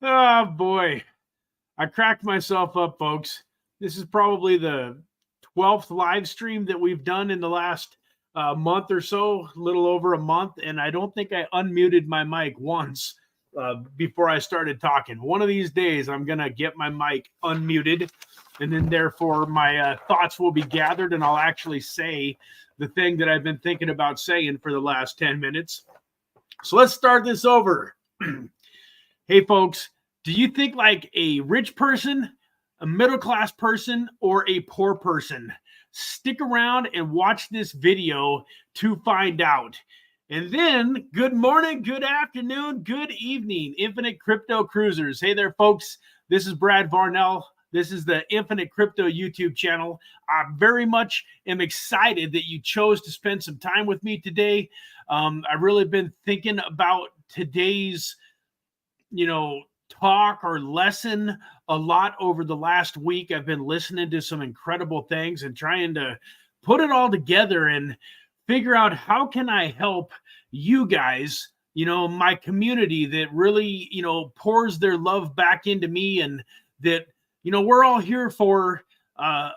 Oh boy, I cracked myself up, folks. This is probably the 12th live stream that we've done in the last month or so, a little over a month, and I don't think I unmuted my mic once before I started talking. One of these days, I'm gonna get my mic unmuted, and then therefore my thoughts will be gathered, and I'll actually say the thing that I've been thinking about saying for the last 10 minutes. So let's start this over. Hey, folks, do you think like a rich person, a middle class person, or a poor person? Stick around and watch this video to find out. And then, good morning, good afternoon, good evening, Infinite Crypto Cruisers. Hey there, folks. This is Brad Varnell. This is the Infinite Crypto YouTube channel. I very much am excited that you chose to spend some time with me today. I've really been thinking about today's talk or lesson a lot over the last week. I've been listening to some incredible things and trying to put it all together and figure out how can I help you guys, my community that really, pours their love back into me, and that, we're all here for a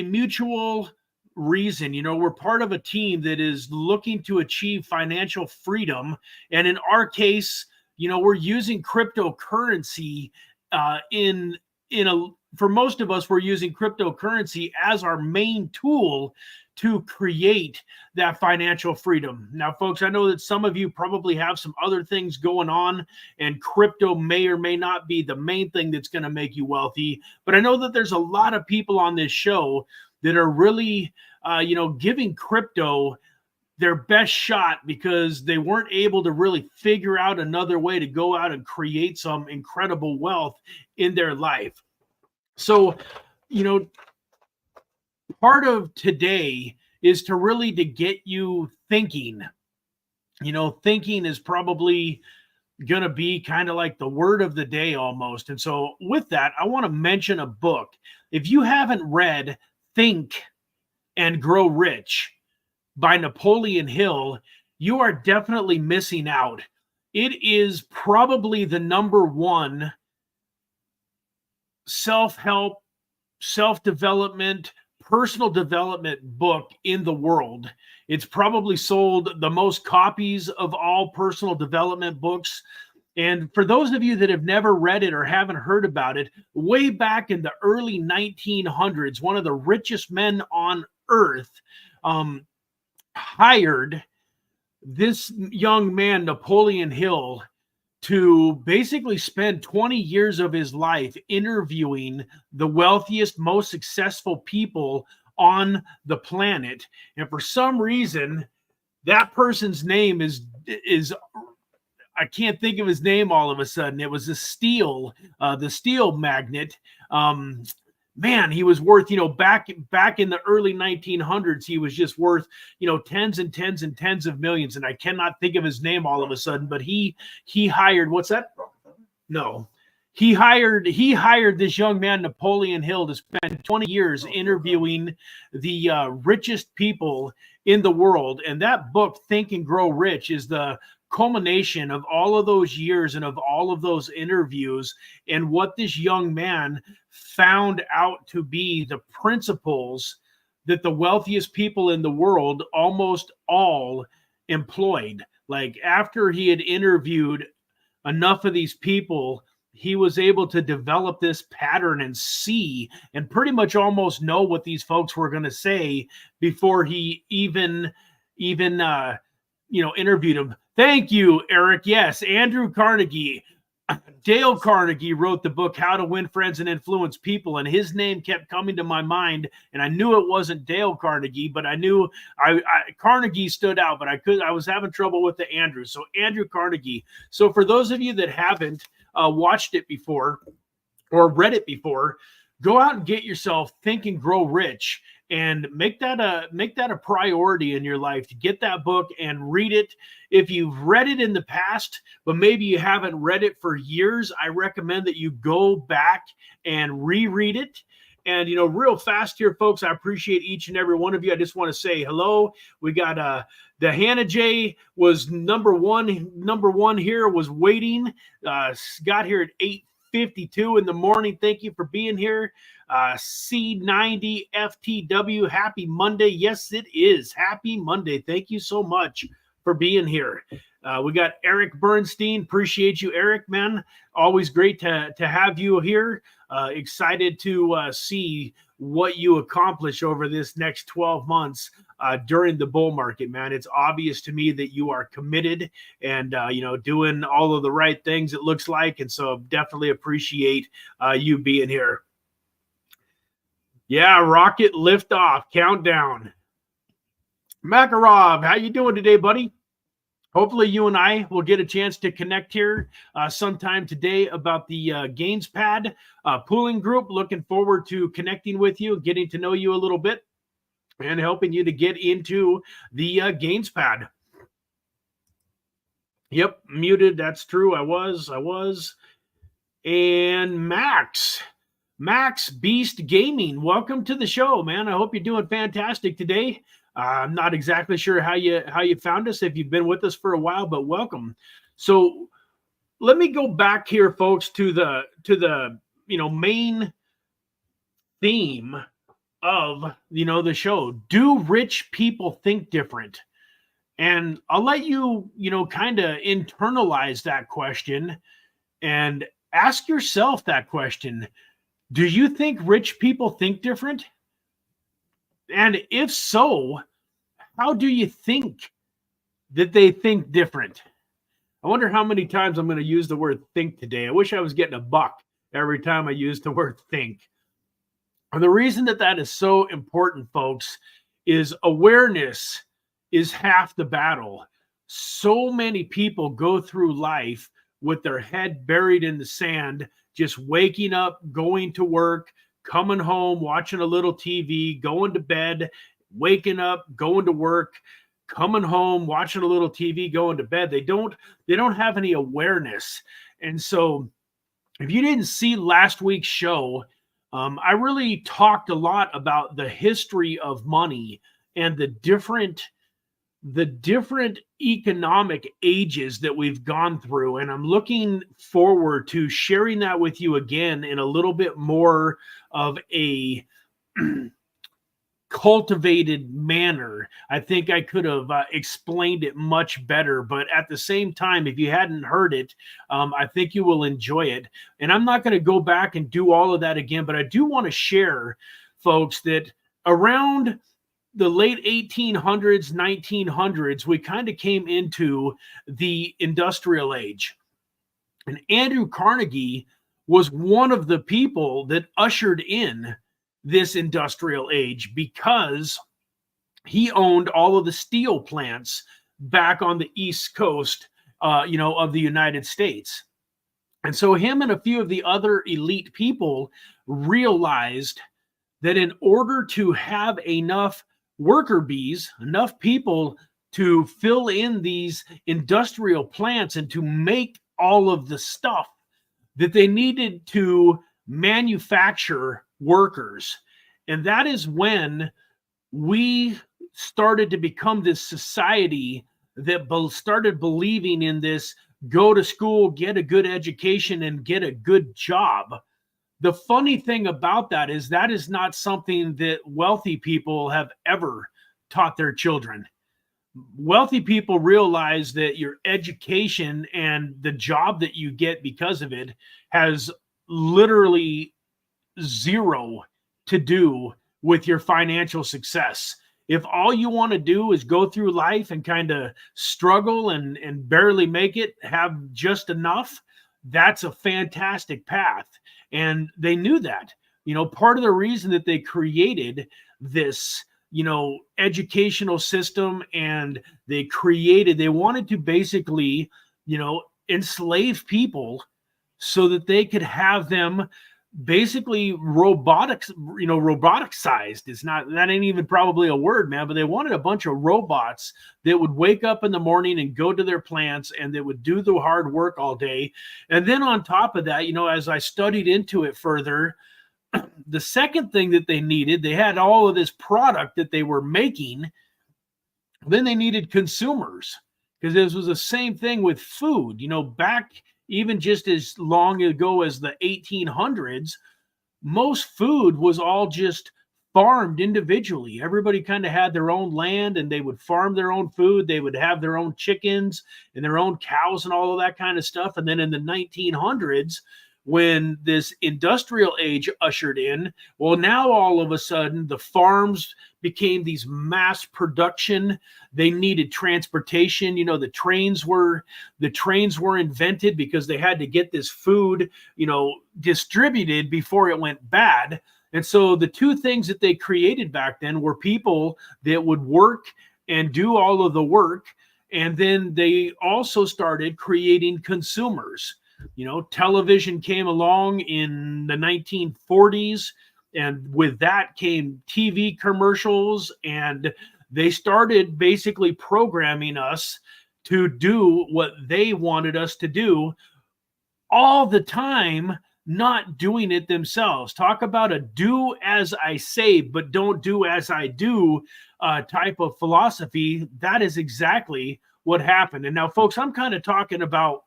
mutual reason. We're part of a team that is looking to achieve financial freedom. And in our case, we're using cryptocurrency for most of us, we're using cryptocurrency as our main tool to create that financial freedom. Now, folks, I know that some of you probably have some other things going on, and crypto may or may not be the main thing that's going to make you wealthy. But I know that there's a lot of people on this show that are really, giving crypto their best shot because they weren't able to really figure out another way to go out and create some incredible wealth in their life. So, part of today is to really to get you thinking. Thinking is probably going to be kind of like the word of the day almost. And so with that, I want to mention a book. If you haven't read Think and Grow Rich by Napoleon Hill, you are definitely missing out. It is probably the number one self-help, self-development, personal development book in the world. It's probably sold the most copies of all personal development books. And for those of you that have never read it or haven't heard about it, way back in the early 1900s, one of the richest men on earth hired this young man, Napoleon Hill, to basically spend 20 years of his life interviewing the wealthiest, most successful people on the planet. And for some reason, that person's name is I can't think of his name all of a sudden. It was the steel magnate. Man, he was worth, back in the early 1900s, he was just worth, tens and tens and tens of millions. And I cannot think of his name all of a sudden, but he hired, what's that? No, he hired this young man, Napoleon Hill, to spend 20 years interviewing the richest people in the world. And that book, Think and Grow Rich, is the culmination of all of those years and of all of those interviews, and what this young man found out to be the principles that the wealthiest people in the world almost all employed. Like, after he had interviewed enough of these people, he was able to develop this pattern and see and pretty much almost know what these folks were going to say before he even interviewed them. Thank you, Eric. Yes, Andrew Carnegie. Dale Carnegie wrote the book How to Win Friends and Influence People, and his name kept coming to my mind, and I knew it wasn't Dale Carnegie, but I knew Carnegie stood out, but I was having trouble with the Andrew. So Andrew Carnegie. So for those of you that haven't watched it before or read it before, go out and get yourself Think and Grow Rich, and make that a priority in your life to get that book and read it. If you've read it in the past, but maybe you haven't read it for years, I recommend that you go back and reread it And, real fast here, folks, I appreciate each and every one of you. I just want to say hello. We got the Hannah J was number one here, was waiting. Got here at 8:52 in the morning. Thank you for being here. C90 FTW, happy Monday. Yes, it is. Happy Monday. Thank you so much for being here. We got Eric Bernstein. Appreciate you, Eric, man. Always great to have you here. Excited to see what you accomplish over this next 12 months during the bull market, man. It's obvious to me that you are committed and, doing all of the right things, it looks like. And so definitely appreciate you being here. Yeah, rocket liftoff, countdown. Makarov, how you doing today, buddy? Hopefully you and I will get a chance to connect here sometime today about the GainsPad pooling group. Looking forward to connecting with you, getting to know you a little bit, and helping you to get into the GainsPad. Yep, muted. That's true. I was. And Max Beast Gaming, welcome to the show, man. I hope you're doing fantastic today. I'm not exactly sure how you found us, if you've been with us for a while, but welcome. So let me go back here, folks, to the main theme of the show. Do rich people think different? And I'll let you kind of internalize that question and ask yourself that question. Do you think rich people think different? And if so, how do you think that they think different? I wonder how many times I'm going to use the word think today. I wish I was getting a buck every time I use the word think. And the reason that is so important, folks, is awareness is half the battle. So many people go through life with their head buried in the sand, just waking up, going to work, coming home, watching a little TV, going to bed, waking up, going to work, coming home, watching a little TV, going to bed. They don't have any awareness. And so if you didn't see last week's show, I really talked a lot about the history of money and the different economic ages that we've gone through. And I'm looking forward to sharing that with you again in a little bit more of a cultivated manner. I think I could have explained it much better, but at the same time, if you hadn't heard it, I think you will enjoy it. And I'm not going to go back and do all of that again, but I do want to share, folks, that around the late 1800s, 1900s, we kind of came into the industrial age. And Andrew Carnegie was one of the people that ushered in this industrial age because he owned all of the steel plants back on the East Coast, of the United States. And so him and a few of the other elite people realized that in order to have enough worker bees, enough people to fill in these industrial plants and to make all of the stuff, that they needed to manufacture workers. And that is when we started to become this society that started believing in this: go to school, get a good education, and get a good job. The funny thing about that is not something that wealthy people have ever taught their children. Wealthy people realize that your education and the job that you get because of it has literally zero to do with your financial success. If all you want to do is go through life and kind of struggle and barely make it, have just enough, that's a fantastic path. And they knew that. Part of the reason that they created this, educational system, and they wanted to basically, enslave people so that they could have them basically roboticized. That ain't even probably a word, man, but they wanted a bunch of robots that would wake up in the morning and go to their plants, and they would do the hard work all day. And then on top of that, as I studied into it further, The second thing that they needed, they had all of this product that they were making. Then they needed consumers, because this was the same thing with food. Back even just as long ago as the 1800s, most food was all just farmed individually. Everybody kind of had their own land and they would farm their own food. They would have their own chickens and their own cows and all of that kind of stuff. And then in the 1900s, when this industrial age ushered in, well, now all of a sudden the farms became these mass production. They needed transportation. The trains were invented because they had to get this food, distributed before it went bad. And so the two things that they created back then were people that would work and do all of the work. And then they also started creating consumers. Television came along in the 1940s, and with that came TV commercials, and they started basically programming us to do what they wanted us to do all the time, not doing it themselves. Talk about a do as I say, but don't do as I do type of philosophy. That is exactly what happened. And now, folks, I'm kind of talking about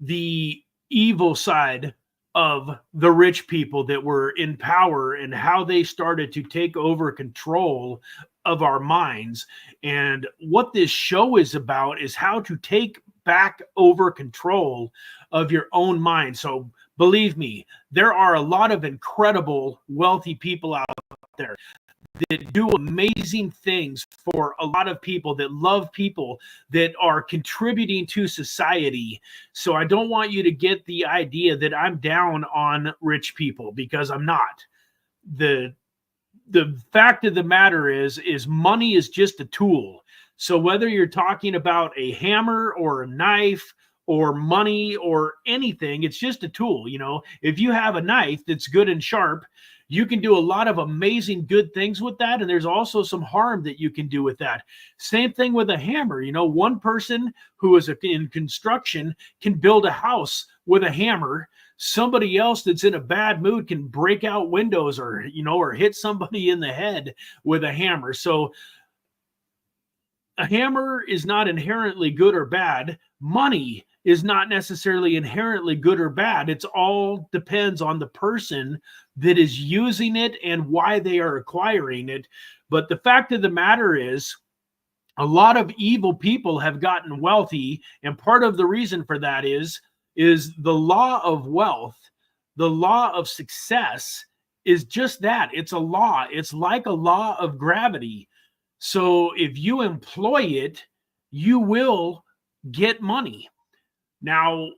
the evil side of the rich people that were in power and how they started to take over control of our minds. And what this show is about is how to take back over control of your own mind. So believe me, there are a lot of incredible wealthy people out there that do amazing things for a lot of people, that love people, that are contributing to society. So I don't want you to get the idea that I'm down on rich people, because I'm not. The fact of the matter is money is just a tool. So whether you're talking about a hammer or a knife or money or anything, it's just a tool. If you have a knife that's good and sharp, you can do a lot of amazing good things with that. And there's also some harm that you can do with that. Same thing with a hammer. One person who is in construction can build a house with a hammer. Somebody else that's in a bad mood can break out windows or hit somebody in the head with a hammer. So a hammer is not inherently good or bad. Money is not necessarily inherently good or bad. It's all depends on the person that is using it and why they are acquiring it. But the fact of the matter is, a lot of evil people have gotten wealthy, and part of the reason for that is the law of wealth, the law of success is just that. It's a law. It's like a law of gravity. So if you employ it, you will get money. Now,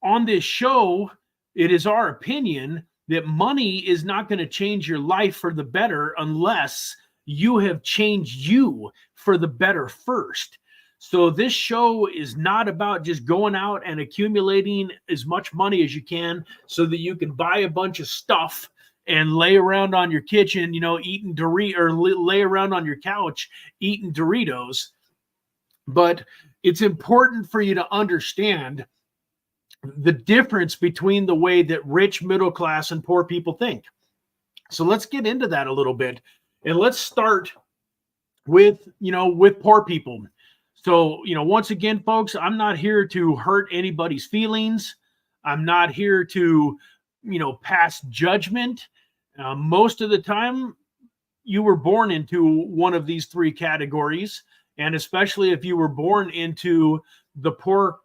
on this show, it is our opinion that money is not going to change your life for the better unless you have changed you for the better first. So this show is not about just going out and accumulating as much money as you can so that you can buy a bunch of stuff and lay around on your kitchen, eating Doritos, or lay around on your couch eating Doritos. But it's important for you to understand the difference between the way that rich, middle class, and poor people think. So let's get into that a little bit. And let's start with poor people. So, once again, folks, I'm not here to hurt anybody's feelings. I'm not here to, pass judgment. Most of the time, you were born into one of these three categories. And especially if you were born into the poor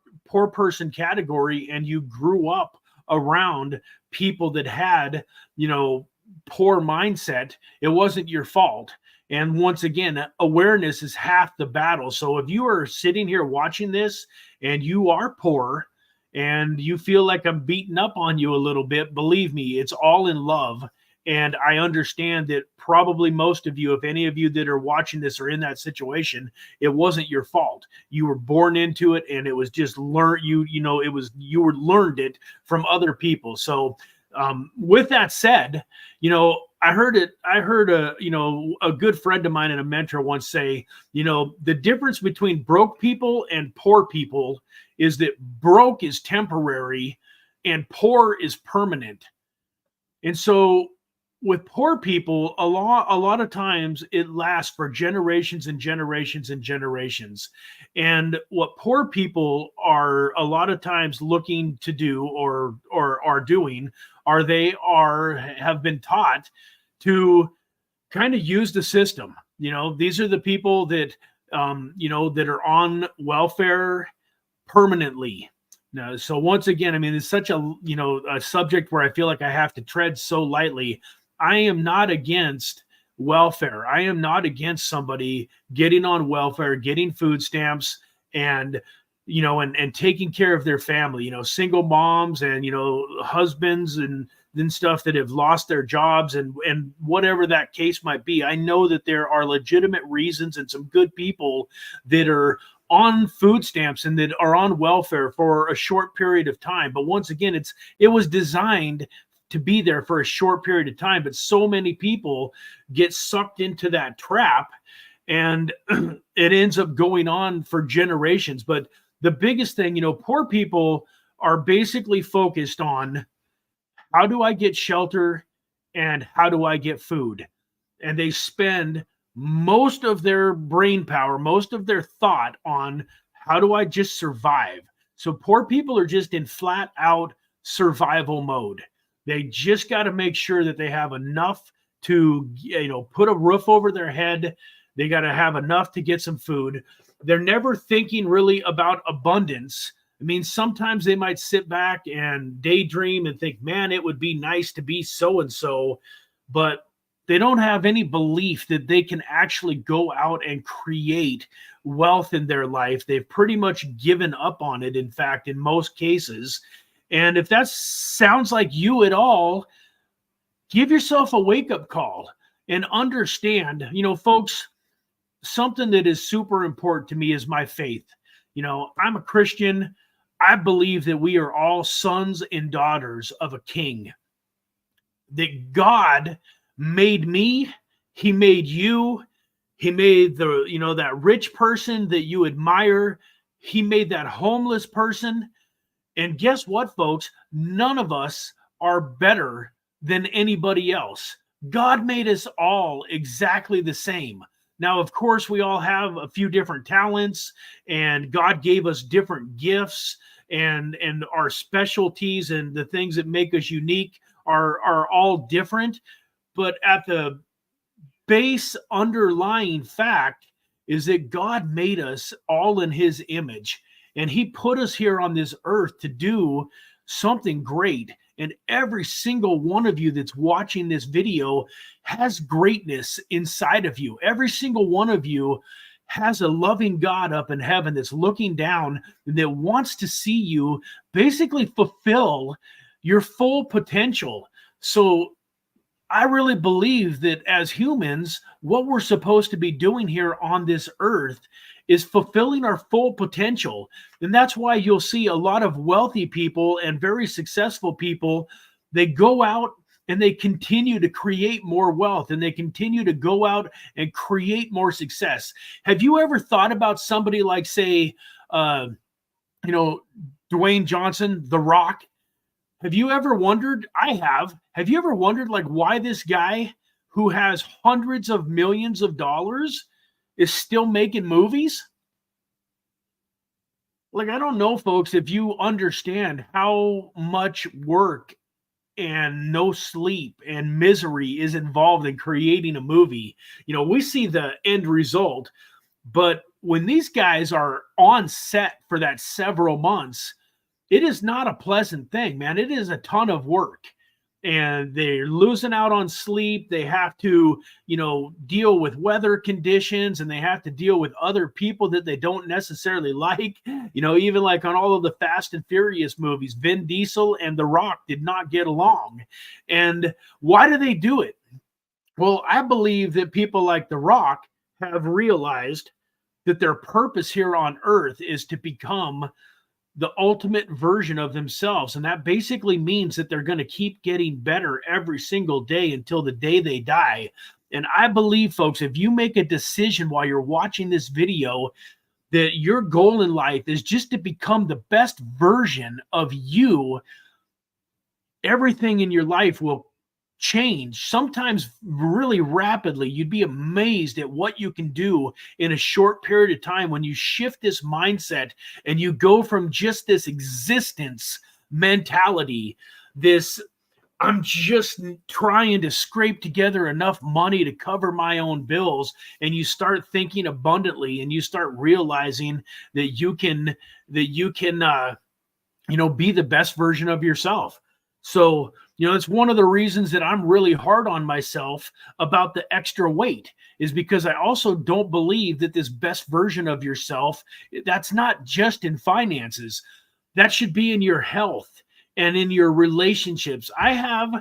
person category and you grew up around people that had, poor mindset, it wasn't your fault. And once again, awareness is half the battle. So if you are sitting here watching this and you are poor and you feel like I'm beating up on you a little bit, believe me, it's all in love. And I understand that probably most of you, if any of you that are watching this are in that situation, it wasn't your fault. You were born into it, and it was just learned. You were learned it from other people. So, with that said, I heard a good friend of mine and a mentor once say, the difference between broke people and poor people is that broke is temporary and poor is permanent. And so with poor people, a lot of times it lasts for generations and generations and generations. And what poor people are a lot of times looking to do, or are doing, are they are have been taught to kind of use the system. These are the people that that are on welfare permanently. No, so once again, I mean, it's such a subject where I feel like I have to tread so lightly. I am not against welfare. I am not against somebody getting on welfare, getting food stamps, and and taking care of their family. Single moms and husbands and then stuff that have lost their jobs, and whatever that case might be. I know that there are legitimate reasons and some good people that are on food stamps and that are on welfare for a short period of time. But once again, it was designed to be there for a short period of time. But so many people get sucked into that trap, and it ends up going on for generations. But the biggest thing, poor people are basically focused on, how do I get shelter and how do I get food? And they spend most of their brain power, most of their thought on, how do I just survive? So poor people are just in flat out survival mode. They just got to make sure that they have enough to, put a roof over their head. They got to have enough to get some food. They're never thinking really about abundance. I mean, sometimes they might sit back and daydream and think, man, it would be nice to be so and so, but they don't have any belief that they can actually go out and create wealth in their life. They've pretty much given up on it, in fact, in most cases. And if that sounds like you at all, give yourself a wake-up call and understand, folks, something that is super important to me is my faith. I'm a Christian. I believe that we are all sons and daughters of a king, that God made me, he made you, he made that rich person that you admire, he made that homeless person. And guess what, folks? None of us are better than anybody else. God made us all exactly the same. Now, of course, we all have a few different talents, and God gave us different gifts, and our specialties and the things that make us unique are all different. But at the base underlying fact is that God made us all in his image, and he put us here on this earth to do something great. And every single one of you that's watching this video has greatness inside of you. Every single one of you has a loving God up in heaven that's looking down and that wants to see you basically fulfill your full potential. So I really believe that as humans, what we're supposed to be doing here on this earth is fulfilling our full potential. And that's why you'll see a lot of wealthy people and very successful people, they go out and they continue to create more wealth, and they continue to go out and create more success. Have you ever thought about somebody like, say, Dwayne Johnson, The Rock? Have you ever wondered? I have. Have you ever wondered, like, why this guy who has hundreds of millions of dollars is still making movies? Like, I don't know, folks, if you understand how much work and no sleep and misery is involved in creating a movie. We see the end result, but when these guys are on set for that several months, it is not a pleasant thing, man. It is a ton of work, and they're losing out on sleep. They have to, deal with weather conditions, and they have to deal with other people that they don't necessarily like. Even like on all of the Fast and Furious movies, Vin Diesel and The Rock did not get along. And why do they do it? Well, I believe that people like The Rock have realized that their purpose here on earth is to become the ultimate version of themselves. And that basically means that they're going to keep getting better every single day until the day they die. And I believe, folks, if you make a decision while you're watching this video that your goal in life is just to become the best version of you, everything in your life will change, sometimes really rapidly. You'd be amazed at what you can do in a short period of time when you shift this mindset and you go from just this existence mentality, this I'm just trying to scrape together enough money to cover my own bills, and you start thinking abundantly and you start realizing that you can be the best version of yourself. So, it's one of the reasons that I'm really hard on myself about the extra weight, is because I also don't believe that this best version of yourself, that's not just in finances. That should be in your health and in your relationships. I have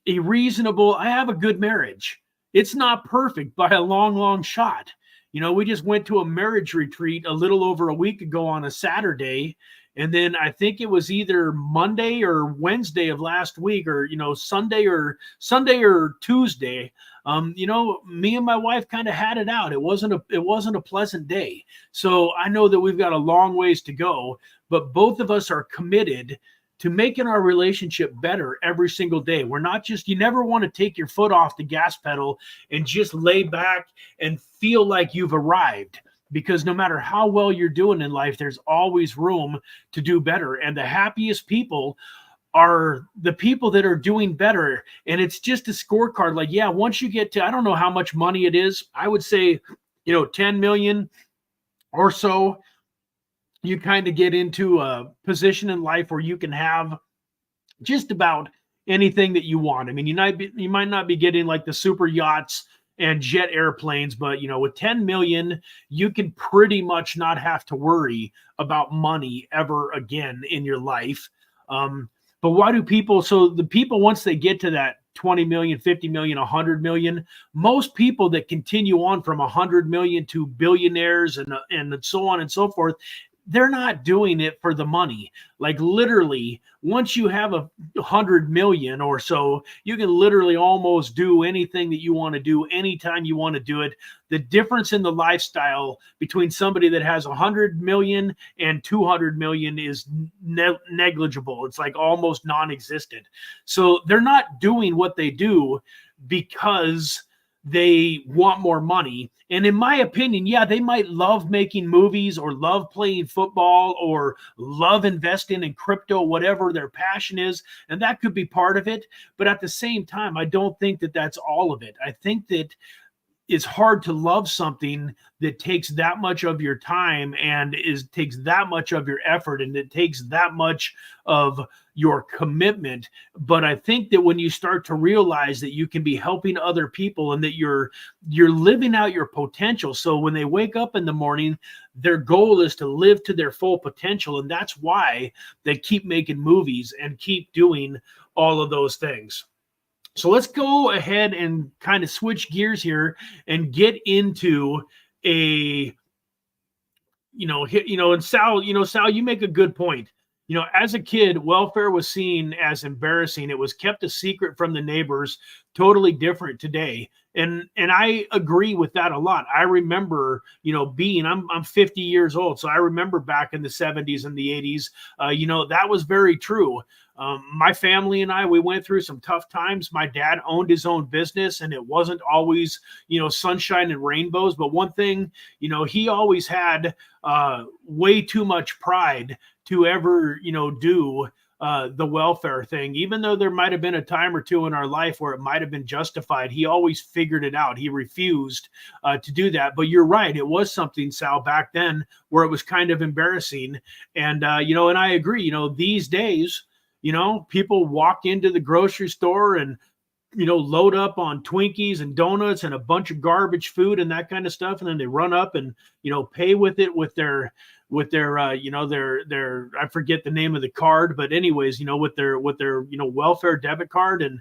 a good marriage. It's not perfect by a long, long shot. We just went to a marriage retreat a little over a week ago on a Saturday. And then I think it was either Monday or Wednesday of last week, or, Sunday or Tuesday. Me and my wife kind of had it out. It wasn't a pleasant day. So I know that we've got a long ways to go, but both of us are committed to making our relationship better every single day. You never want to take your foot off the gas pedal and just lay back and feel like you've arrived, because no matter how well you're doing in life, there's always room to do better. And the happiest people are the people that are doing better. And it's just a scorecard. Like, yeah, once you get to, I don't know how much money it is, I would say, 10 million or so, you kind of get into a position in life where you can have just about anything that you want. I mean, you might not be getting like the super yachts and jet airplanes, but with 10 million, you can pretty much not have to worry about money ever again in your life. But why do people, so the people, once they get to that 20 million, 50 million, 100 million, most people that continue on from 100 million to billionaires and so on and so forth, they're not doing it for the money. Like, literally, once you have 100 million or so, you can literally almost do anything that you want to do anytime you want to do it. The difference in the lifestyle between somebody that has 100 million and 200 million is negligible. It's like almost non-existent. So they're not doing what they do because they want more money. And in my opinion, yeah, they might love making movies or love playing football or love investing in crypto, whatever their passion is. And that could be part of it. But at the same time, I don't think that that's all of it. I think that it's hard to love something that takes that much of your time and takes that much of your effort, and it takes that much of your commitment. But I think that when you start to realize that you can be helping other people and that you're living out your potential, so when they wake up in the morning, their goal is to live to their full potential, and that's why they keep making movies and keep doing all of those things. So let's go ahead and kind of switch gears here and get into and Sal, you make a good point. As a kid, welfare was seen as embarrassing. It was kept a secret from the neighbors, totally different today. And I agree with that a lot. I remember, I'm 50 years old. So I remember back in the 70s and the 80s, that was very true. My family and we went through some tough times. My dad owned his own business, and it wasn't always, sunshine and rainbows. But one thing, he always had way too much pride to ever, do the welfare thing. Even though there might have been a time or two in our life where it might have been justified, he always figured it out. He refused to do that. But you're right. It was something, Sal, back then where it was kind of embarrassing. And, and I agree, these days, people walk into the grocery store and, load up on Twinkies and donuts and a bunch of garbage food and that kind of stuff. And then they run up and, pay with it with their I forget the name of the card, but anyways, with their welfare debit card. And,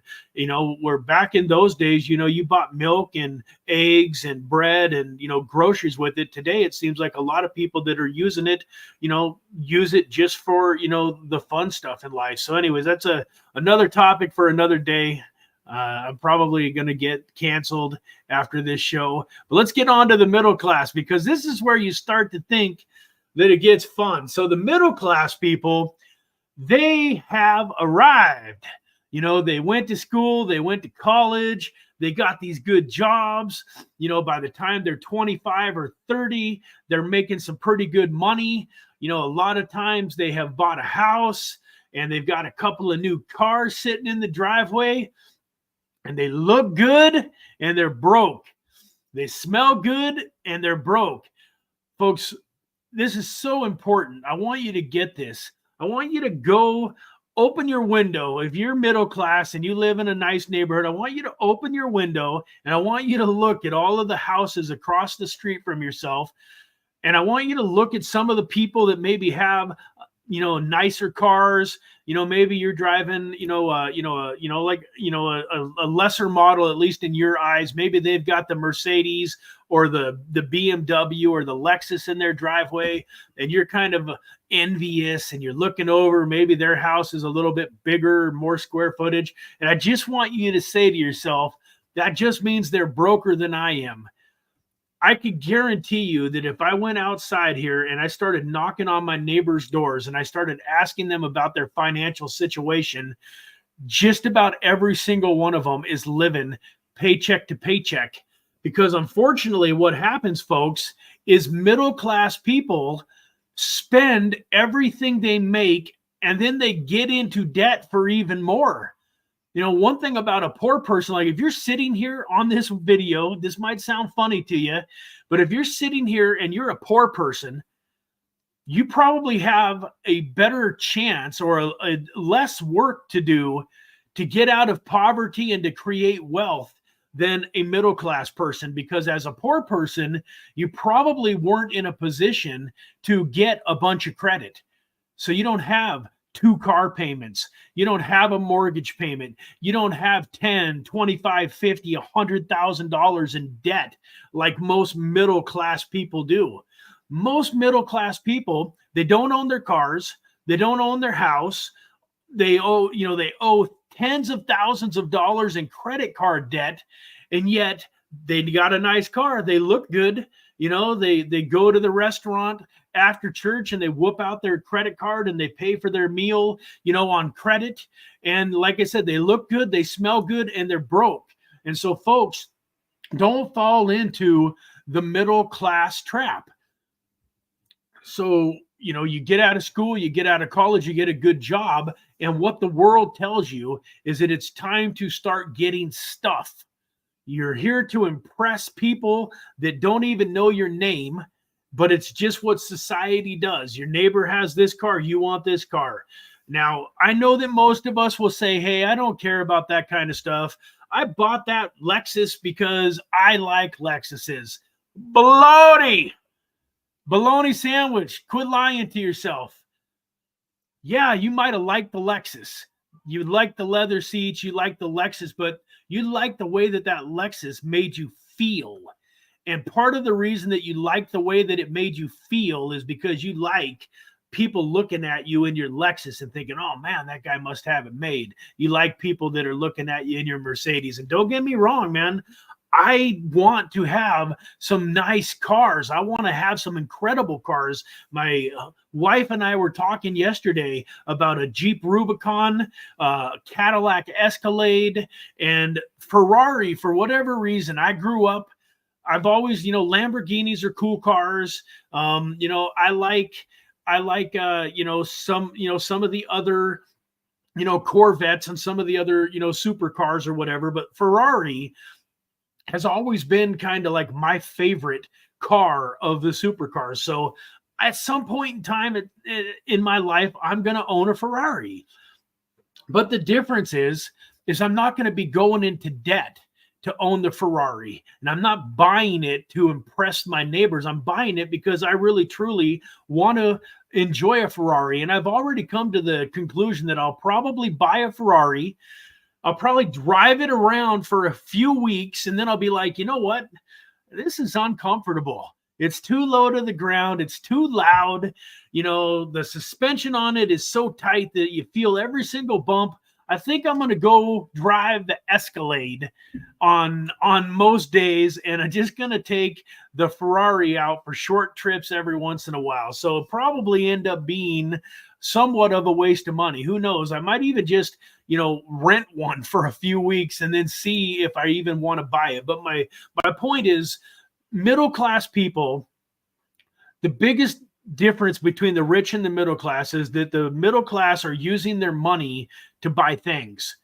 we're back in those days, you bought milk and eggs and bread and, groceries with it. Today, it seems like a lot of people that are using it, use it just for, the fun stuff in life. So anyways, that's another topic for another day. I'm probably going to get canceled after this show, but let's get on to the middle class, because this is where you start to think that it gets fun. So the middle class people, they have arrived. They went to school, they went to college, they got these good jobs. By the time they're 25 or 30, they're making some pretty good money. A lot of times they have bought a house and they've got a couple of new cars sitting in the driveway, and they look good and they're broke. They smell good and they're broke. Folks, this is so important. I want you to get this. I want you to go open your window. If you're middle class and you live in a nice neighborhood, I want you to open your window and I want you to look at all of the houses across the street from yourself. And I want you to look at some of the people that maybe have, nicer cars. Maybe you're driving, a lesser model, at least in your eyes. Maybe they've got the Mercedes or the BMW or the Lexus in their driveway, and you're kind of envious and you're looking over. Maybe their house is a little bit bigger, more square footage. And I just want you to say to yourself, that just means they're broker than I am. I could guarantee you that if I went outside here and I started knocking on my neighbors' doors and I started asking them about their financial situation, just about every single one of them is living paycheck to paycheck. Because unfortunately, what happens, folks, is middle-class people spend everything they make and then they get into debt for even more. One thing about a poor person, like if you're sitting here on this video, this might sound funny to you, but if you're sitting here and you're a poor person, you probably have a better chance or a less work to do to get out of poverty and to create wealth than a middle-class person, because as a poor person, you probably weren't in a position to get a bunch of credit. So you don't have 2 car payments. You don't have a mortgage payment. You don't have $10, $25, $50, $100,000 in debt like most middle-class people do. Most middle-class people, they don't own their cars. They don't own their house. They owe tens of thousands of dollars in credit card debt, and yet they got a nice car. They look good. They go to the restaurant after church and they whoop out their credit card and they pay for their meal, on credit. And like I said, they look good, they smell good, and they're broke. And so, folks, don't fall into the middle class trap. So, you get out of school, you get out of college, you get a good job. And what the world tells you is that it's time to start getting stuff. You're here to impress people that don't even know your name, but it's just what society does. Your neighbor has this car, you want this car. Now, I know that most of us will say, hey, I don't care about that kind of stuff. I bought that Lexus because I like Lexuses. Baloney! Baloney sandwich. Quit lying to yourself. Yeah, you might have liked the Lexus. You liked the leather seats, you liked the Lexus, but you liked the way that Lexus made you feel. And part of the reason that you like the way that it made you feel is because you like people looking at you in your Lexus and thinking, oh man, that guy must have it made. You like people that are looking at you in your Mercedes. And don't get me wrong, man. I want to have some nice cars. I want to have some incredible cars. My wife and I were talking yesterday about a Jeep Rubicon, Cadillac Escalade, and Ferrari. For whatever reason, I grew up, I've always, Lamborghinis are cool cars. I like some of the other, Corvettes and some of the other, supercars or whatever. But Ferrari has always been kind of like my favorite car of the supercars. So at some point in time in my life, I'm going to own a Ferrari. But the difference is I'm not going to be going into debt to own the Ferrari. And I'm not buying it to impress my neighbors. I'm buying it because I really, truly want to enjoy a Ferrari. And I've already come to the conclusion that I'll probably buy a Ferrari. I'll probably drive it around for a few weeks, and then I'll be like, you know what? This is uncomfortable. It's too low to the ground. It's too loud. The suspension on it is so tight that you feel every single bump. I think I'm going to go drive the Escalade on most days, and I'm just going to take the Ferrari out for short trips every once in a while. So it'll probably end up being somewhat of a waste of money. Who knows? I might even just, rent one for a few weeks and then see if I even want to buy it. But my point is, middle class people, the biggest difference between the rich and the middle class is that the middle class are using their money to buy things.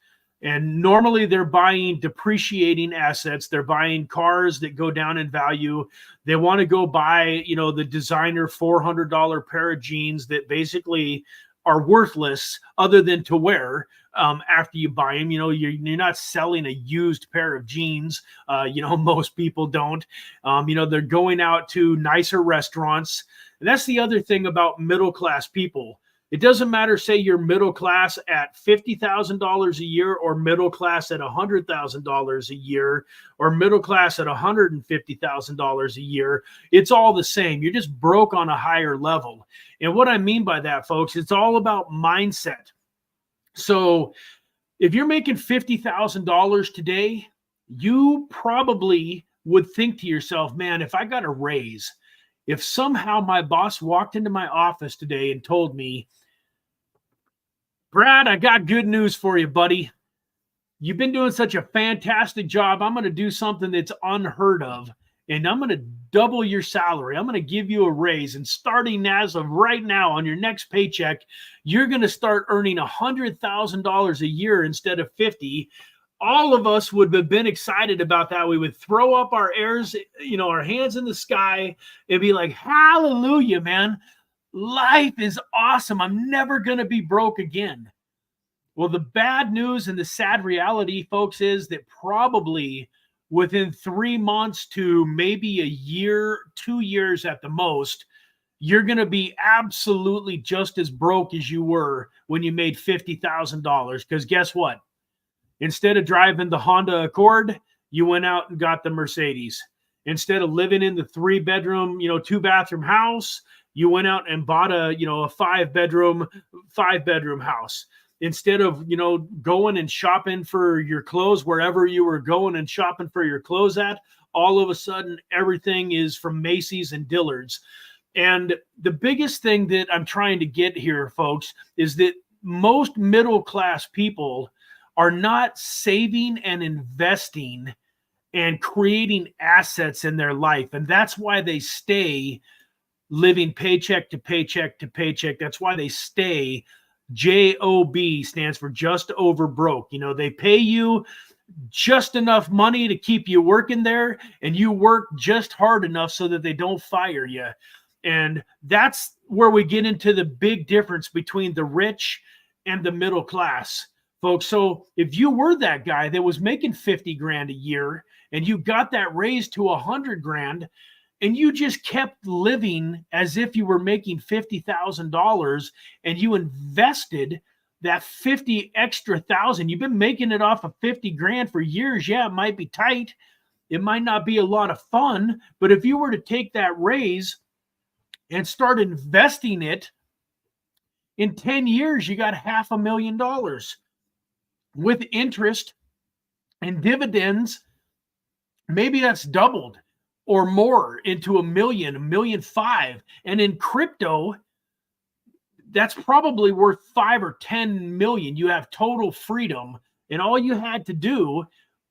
And normally they're buying depreciating assets. They're buying cars that go down in value. They want to go buy, the designer $400 pair of jeans that basically are worthless other than to wear after you buy them. You're not selling a used pair of jeans. Most people don't. They're going out to nicer restaurants. And that's the other thing about middle class people. It doesn't matter, say you're middle class at $50,000 a year or middle class at $100,000 a year or middle class at $150,000 a year. It's all the same. You're just broke on a higher level. And what I mean by that, folks, it's all about mindset. So if you're making $50,000 today, you probably would think to yourself, man, if I got a raise, if somehow my boss walked into my office today and told me, Brad, I got good news for you, buddy. You've been doing such a fantastic job. I'm going to do something that's unheard of, and I'm going to double your salary. I'm going to give you a raise. And starting as of right now on your next paycheck, you're going to start earning $100,000 a year instead of 50. All of us would have been excited about that. We would throw up our our hands in the sky and be like, hallelujah, man. Life is awesome. I'm never going to be broke again. Well, the bad news and the sad reality, folks, is that probably within 3 months to maybe a year, 2 years at the most, you're going to be absolutely just as broke as you were when you made $50,000. Because guess what? Instead of driving the Honda Accord, you went out and got the Mercedes. Instead of living in the 3-bedroom, 2-bathroom house, you went out and bought a 5-bedroom house. Instead of, going and shopping for your clothes wherever you were going and shopping for your clothes at, all of a sudden everything is from Macy's and Dillard's. And the biggest thing that I'm trying to get here, folks, is that most middle class people are not saving and investing and creating assets in their life. And that's why they stay living paycheck to paycheck to paycheck. That's why they stay JOB, stands for just over broke. They pay you just enough money to keep you working there, and you work just hard enough so that they don't fire you. And that's where we get into the big difference between the rich and the middle class, folks. So if you were that guy that was making 50 grand a year and you got that raise to 100 grand, and you just kept living as if you were making $50,000 and you invested that 50 extra thousand, you've been making it off of 50 grand for years. Yeah, it might be tight. It might not be a lot of fun, but if you were to take that raise and start investing it, in 10 years, you got $500,000 with interest and dividends. Maybe that's doubled or more into $1 million, $1.5 million. And in crypto, that's probably worth 5 or 10 million. You have total freedom. And all you had to do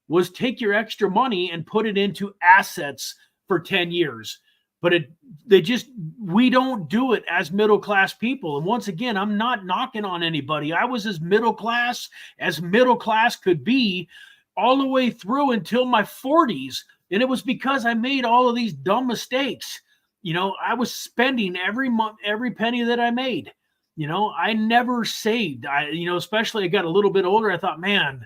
was take your extra money and put it into assets for 10 years. But we don't do it as middle class people. And once again, I'm not knocking on anybody. I was as middle class could be all the way through until my 40s. And it was because I made all of these dumb mistakes. I was spending every month, every penny that I made. I never saved. Especially I got a little bit older. I thought, man,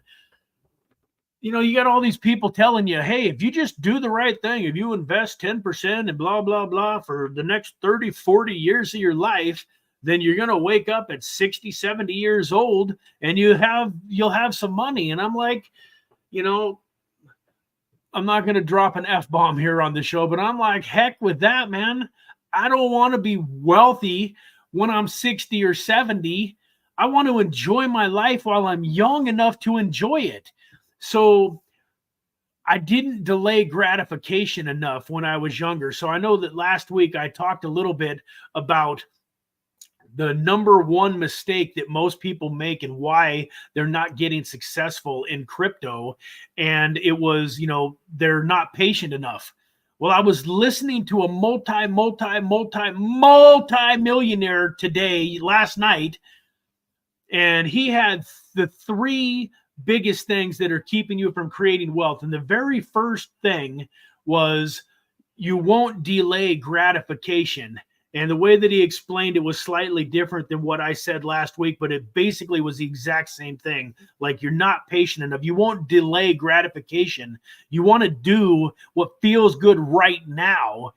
you got all these people telling you, hey, if you just do the right thing, if you invest 10% and blah, blah, blah for the next 30, 40 years of your life, then you're going to wake up at 60, 70 years old and you'll have some money. And I'm like, I'm not going to drop an F-bomb here on the show, but I'm like, heck with that, man. I don't want to be wealthy when I'm 60 or 70. I want to enjoy my life while I'm young enough to enjoy it. So I didn't delay gratification enough when I was younger. So I know that last week I talked a little bit about the number one mistake that most people make and why they're not getting successful in crypto. And it was, they're not patient enough. Well, I was listening to a multi-millionaire last night, and he had the three biggest things that are keeping you from creating wealth. And the very first thing was you won't delay gratification. And the way that he explained it was slightly different than what I said last week, but it basically was the exact same thing. Like, you're not patient enough. You won't delay gratification. You want to do what feels good right now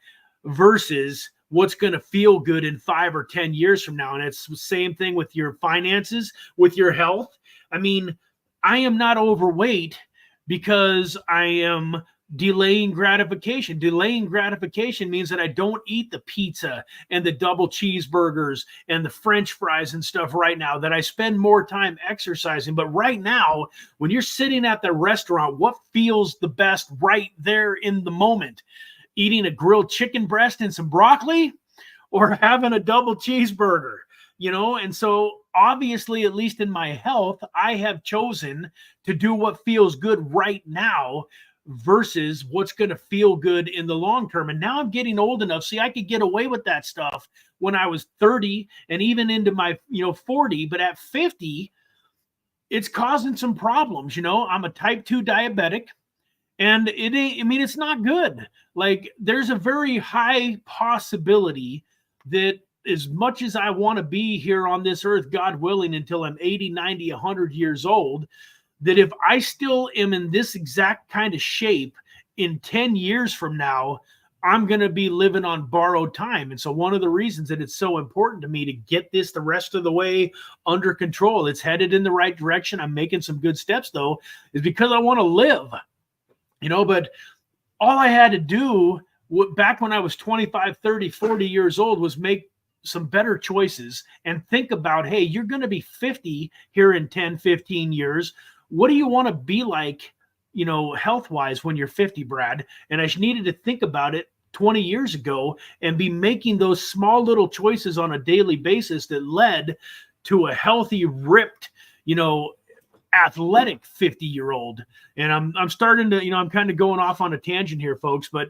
versus what's going to feel good in 5 or 10 years from now. And it's the same thing with your finances, with your health. I mean, I am not overweight because I am delaying gratification. Delaying gratification means that I don't eat the pizza and the double cheeseburgers and the French fries and stuff right now, that I spend more time exercising. But right now, when you're sitting at the restaurant, what feels the best right there in the moment? Eating a grilled chicken breast and some broccoli, or having a double cheeseburger? And so obviously, at least in my health, I have chosen to do what feels good right now versus what's going to feel good in the long term. And now I'm getting old enough. See, I could get away with that stuff when I was 30 and even into my, 40, but at 50, it's causing some problems. I'm a type 2 diabetic, and it's not good. Like, there's a very high possibility that as much as I want to be here on this earth, God willing, until I'm 80, 90, 100 years old, that if I still am in this exact kind of shape in 10 years from now, I'm going to be living on borrowed time. And so one of the reasons that it's so important to me to get this the rest of the way under control, it's headed in the right direction, I'm making some good steps though, is because I want to live. But all I had to do back when I was 25, 30, 40 years old was make some better choices and think about, hey, you're going to be 50 here in 10, 15 years. What do you want to be like, health-wise when you're 50, Brad? And I needed to think about it 20 years ago and be making those small little choices on a daily basis that led to a healthy, ripped, athletic 50-year-old. And I'm starting to, I'm kind of going off on a tangent here, folks, but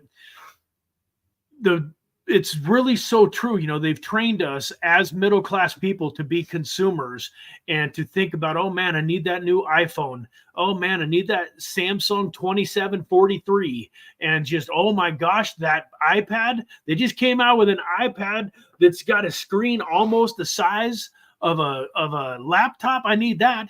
it's really so true. They've trained us as middle-class people to be consumers and to think about, oh man, I need that new iPhone. Oh man, I need that Samsung 2743. And just, oh my gosh, that iPad, they just came out with an iPad that's got a screen almost the size of a laptop. I need that.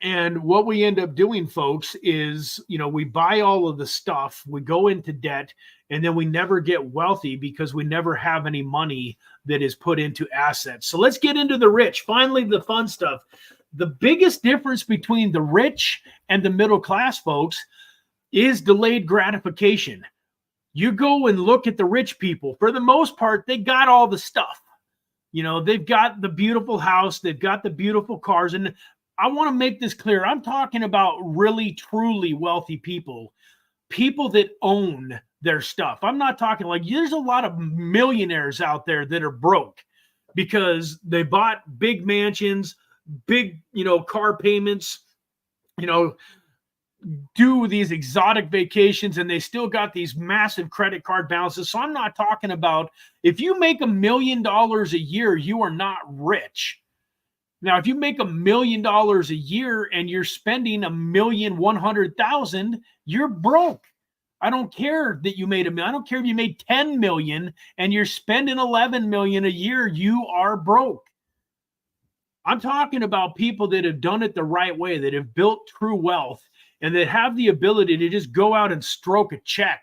And what we end up doing, folks, is, we buy all of the stuff, we go into debt, and then we never get wealthy because we never have any money that is put into assets. So let's get into the rich. Finally, the fun stuff. The biggest difference between the rich and the middle class, folks, is delayed gratification. You go and look at the rich people. For the most part, they got all the stuff. They've got the beautiful house, they've got the beautiful cars. And I want to make this clear. I'm talking about really, truly wealthy people that own their stuff. I'm not talking like, there's a lot of millionaires out there that are broke because they bought big mansions, big, car payments, do these exotic vacations, and they still got these massive credit card balances. So I'm not talking about, if you make $1 million a year, you are not rich. Now, if you make $1 million a year and you're spending $1,100,000, you're broke. I don't care that you made $1 million. I don't care if you made 10 million and you're spending 11 million a year, you are broke. I'm talking about people that have done it the right way, that have built true wealth, and that have the ability to just go out and stroke a check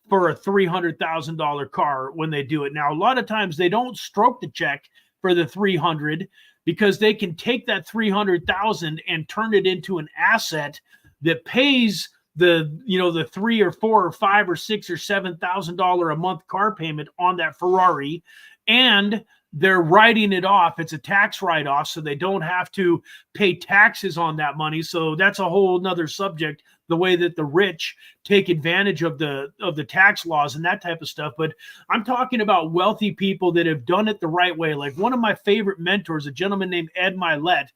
for a $300,000 car when they do it. Now, a lot of times they don't stroke the check for the 300 because they can take that 300,000 and turn it into an asset that pays the $3 or $4 or $5 or $6 or $7,000 a month car payment on that Ferrari, and they're writing it off. It's a tax write-off, so they don't have to pay taxes on that money. So that's a whole nother subject, the way that the rich take advantage of the tax laws and that type of stuff. But I'm talking about wealthy people that have done it the right way. Like one of my favorite mentors, a gentleman named Ed Milet,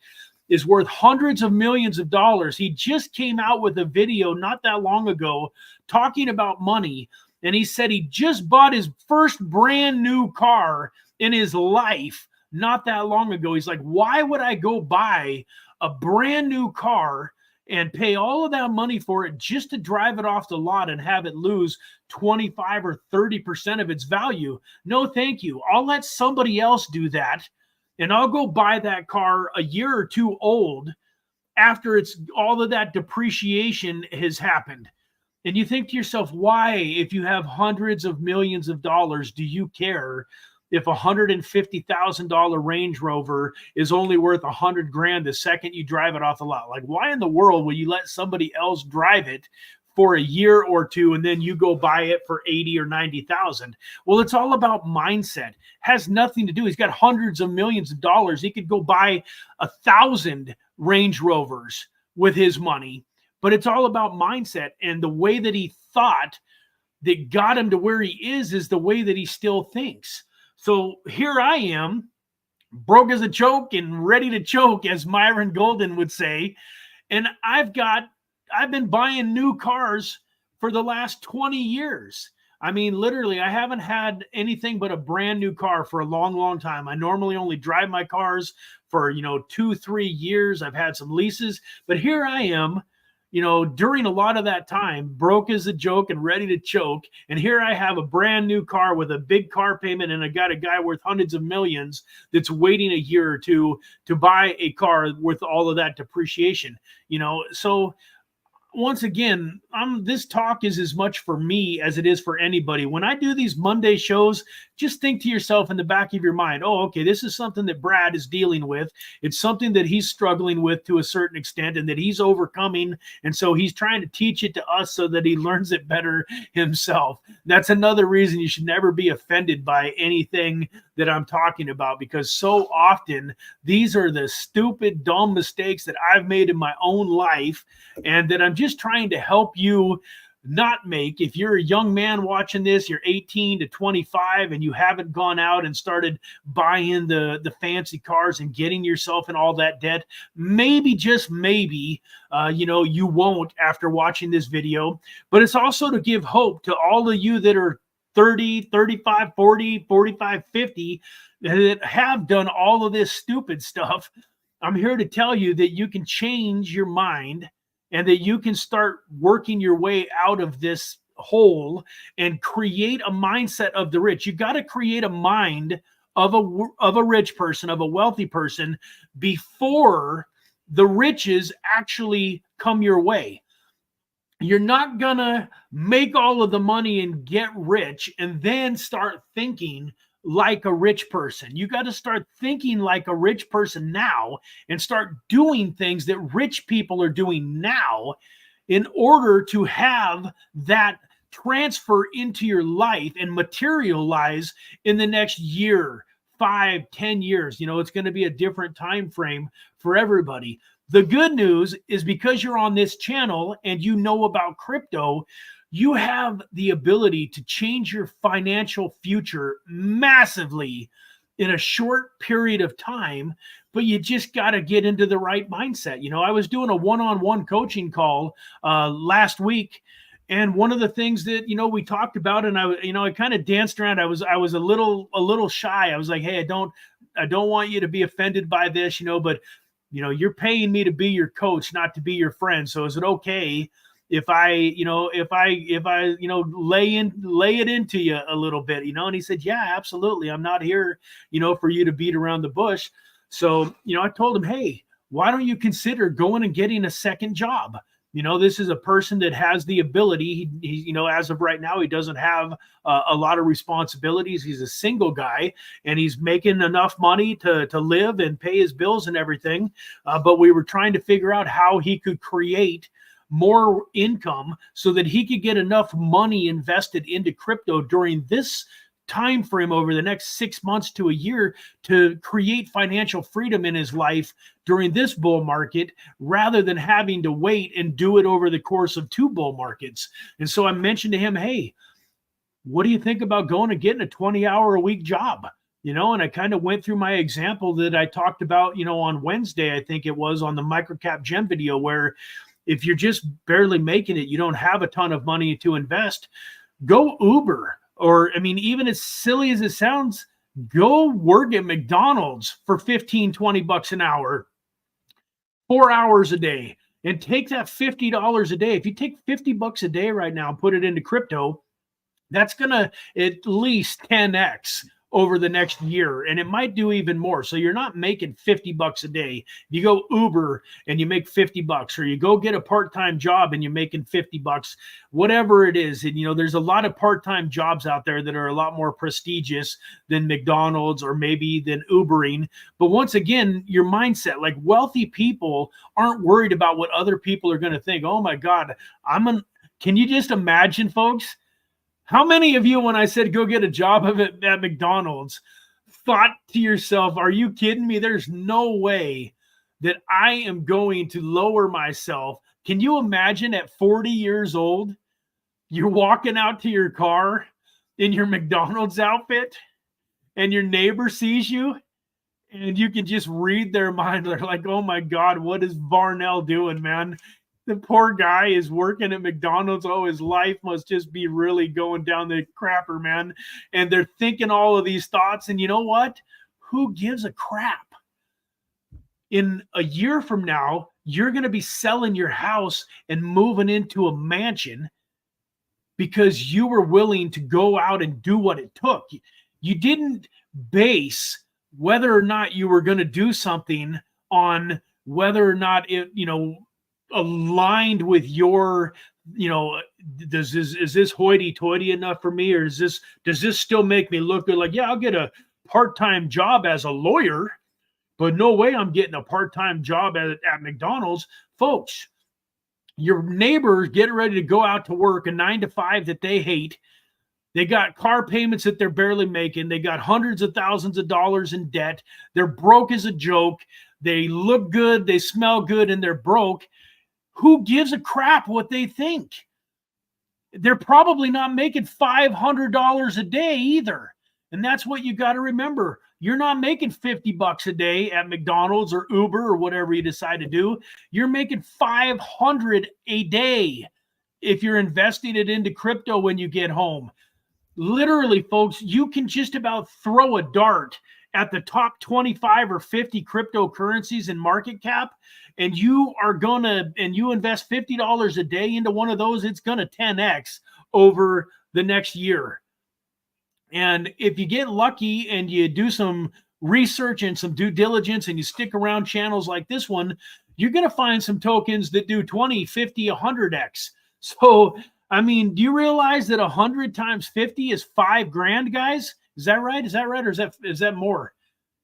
is worth hundreds of millions of dollars. He just came out with a video not that long ago talking about money. And he said he just bought his first brand new car in his life not that long ago. He's like, why would I go buy a brand new car and pay all of that money for it just to drive it off the lot and have it lose 25 or 30% of its value? No, thank you. I'll let somebody else do that. And I'll go buy that car a year or two old after it's all of that depreciation has happened. And you think to yourself, why, if you have hundreds of millions of dollars, do you care if a $150,000 Range Rover is only worth $100,000 the second you drive it off the lot? Like, why in the world will you let somebody else drive it for a year or two and then you go buy it for 80 or 90,000? Well, it's all about mindset. Has nothing to do. He's got hundreds of millions of dollars. He could go buy 1,000 Range Rovers with his money, but it's all about mindset. And the way that he thought that got him to where he is the way that he still thinks. So here I am, broke as a joke and ready to choke, as Myron Golden would say. And I've been buying new cars for the last 20 years. I mean, literally, I haven't had anything but a brand new car for a long, long time. I normally only drive my cars for, 2-3 years. I've had some leases, but here I am, during a lot of that time, broke as a joke and ready to choke. And here I have a brand new car with a big car payment, and I got a guy worth hundreds of millions that's waiting a year or two to buy a car with all of that depreciation. So once again, this talk is as much for me as it is for anybody. When I do these Monday shows, just think to yourself in the back of your mind, oh, okay, this is something that Brad is dealing with. It's something that he's struggling with to a certain extent and that he's overcoming. And so he's trying to teach it to us so that he learns it better himself. That's another reason you should never be offended by anything that I'm talking about, because so often these are the stupid, dumb mistakes that I've made in my own life and that I'm just trying to help you not make. If you're a young man watching this, you're 18 to 25 and you haven't gone out and started buying the fancy cars and getting yourself in all that debt, maybe, just maybe, you won't after watching this video. But it's also to give hope to all of you that are 30, 35, 40, 45, 50 that have done all of this stupid stuff. I'm here to tell you that you can change your mind and that you can start working your way out of this hole and create a mindset of the rich. You got to create a mind of a rich person, of a wealthy person, before the riches actually come your way. You're not going to make all of the money and get rich and then start thinking like a rich person. You got to start thinking like a rich person now and start doing things that rich people are doing now in order to have that transfer into your life and materialize in the next year, 5, 10 years. It's going to be a different time frame for everybody. The good news is, because you're on this channel and you know about crypto, you have the ability to change your financial future massively in a short period of time, but you just got to get into the right mindset. I was doing a one-on-one coaching call last week, and one of the things that, we talked about, and I kind of danced around. I was a little shy. I was like, hey, I don't want you to be offended by this, but you're paying me to be your coach, not to be your friend. So is it okay if I lay it into you a little bit, And he said, yeah, absolutely. I'm not here, for you to beat around the bush. So, I told him, hey, why don't you consider going and getting a second job? This is a person that has the ability. He as of right now, he doesn't have a lot of responsibilities. He's a single guy and he's making enough money to live and pay his bills and everything. But we were trying to figure out how he could create more income so that he could get enough money invested into crypto during this time frame over the next 6 months to a year to create financial freedom in his life during this bull market, rather than having to wait and do it over the course of 2 bull markets. And so I mentioned to him, hey, what do you think about going and getting a 20-hour-a-week job? And I kind of went through my example that I talked about, on Wednesday, I think it was, on the microcap gem video, where if you're just barely making it, you don't have a ton of money to invest, go Uber. Or, I mean, even as silly as it sounds, go work at McDonald's for 15, 20 bucks an hour, 4 hours a day, and take that $50 a day. If you take 50 bucks a day right now and put it into crypto, that's going to at least 10x over the next year, and it might do even more. So you're not making 50 bucks a day. You go Uber and you make 50 bucks, or you go get a part-time job and you're making 50 bucks, whatever it is. And there's a lot of part-time jobs out there that are a lot more prestigious than McDonald's or maybe than Ubering. But once again, your mindset, like, wealthy people aren't worried about what other people are going to think. Oh my God, can you just imagine, folks? How many of you, when I said go get a job at McDonald's, thought to yourself, are you kidding me? There's no way that I am going to lower myself. Can you imagine at 40 years old, you're walking out to your car in your McDonald's outfit and your neighbor sees you and you can just read their mind. They're like, oh my God, what is Varnell doing, man? The poor guy is working at McDonald's. Oh, his life must just be really going down the crapper, man. And they're thinking all of these thoughts. And you know what? Who gives a crap? In a year from now, you're going to be selling your house and moving into a mansion because you were willing to go out and do what it took. You didn't base whether or not you were going to do something on whether or not it, aligned with your, is this hoity-toity enough for me, or does this still make me look good? Like, yeah, I'll get a part-time job as a lawyer, but no way I'm getting a part-time job at McDonald's. Folks, your neighbors getting ready to go out to work a 9 to 5 that they hate. They got car payments that they're barely making. They got hundreds of thousands of dollars in debt. They're broke as a joke. They look good, they smell good, and they're broke. Who gives a crap what they think? They're probably not making $500 a day either. And that's what you got to remember. You're not making 50 bucks a day at McDonald's or Uber or whatever you decide to do. You're making 500 a day if you're investing it into crypto when you get home. Literally, folks, you can just about throw a dart at the top 25 or 50 cryptocurrencies in market cap, and you invest $50 a day into one of those, it's going to 10x over the next year. And if you get lucky and you do some research and some due diligence and you stick around channels like this one, you're going to find some tokens that do 20, 50, 100x. So, I mean, do you realize that 100 times 50 is $5,000, guys? Is that right? Or is that more?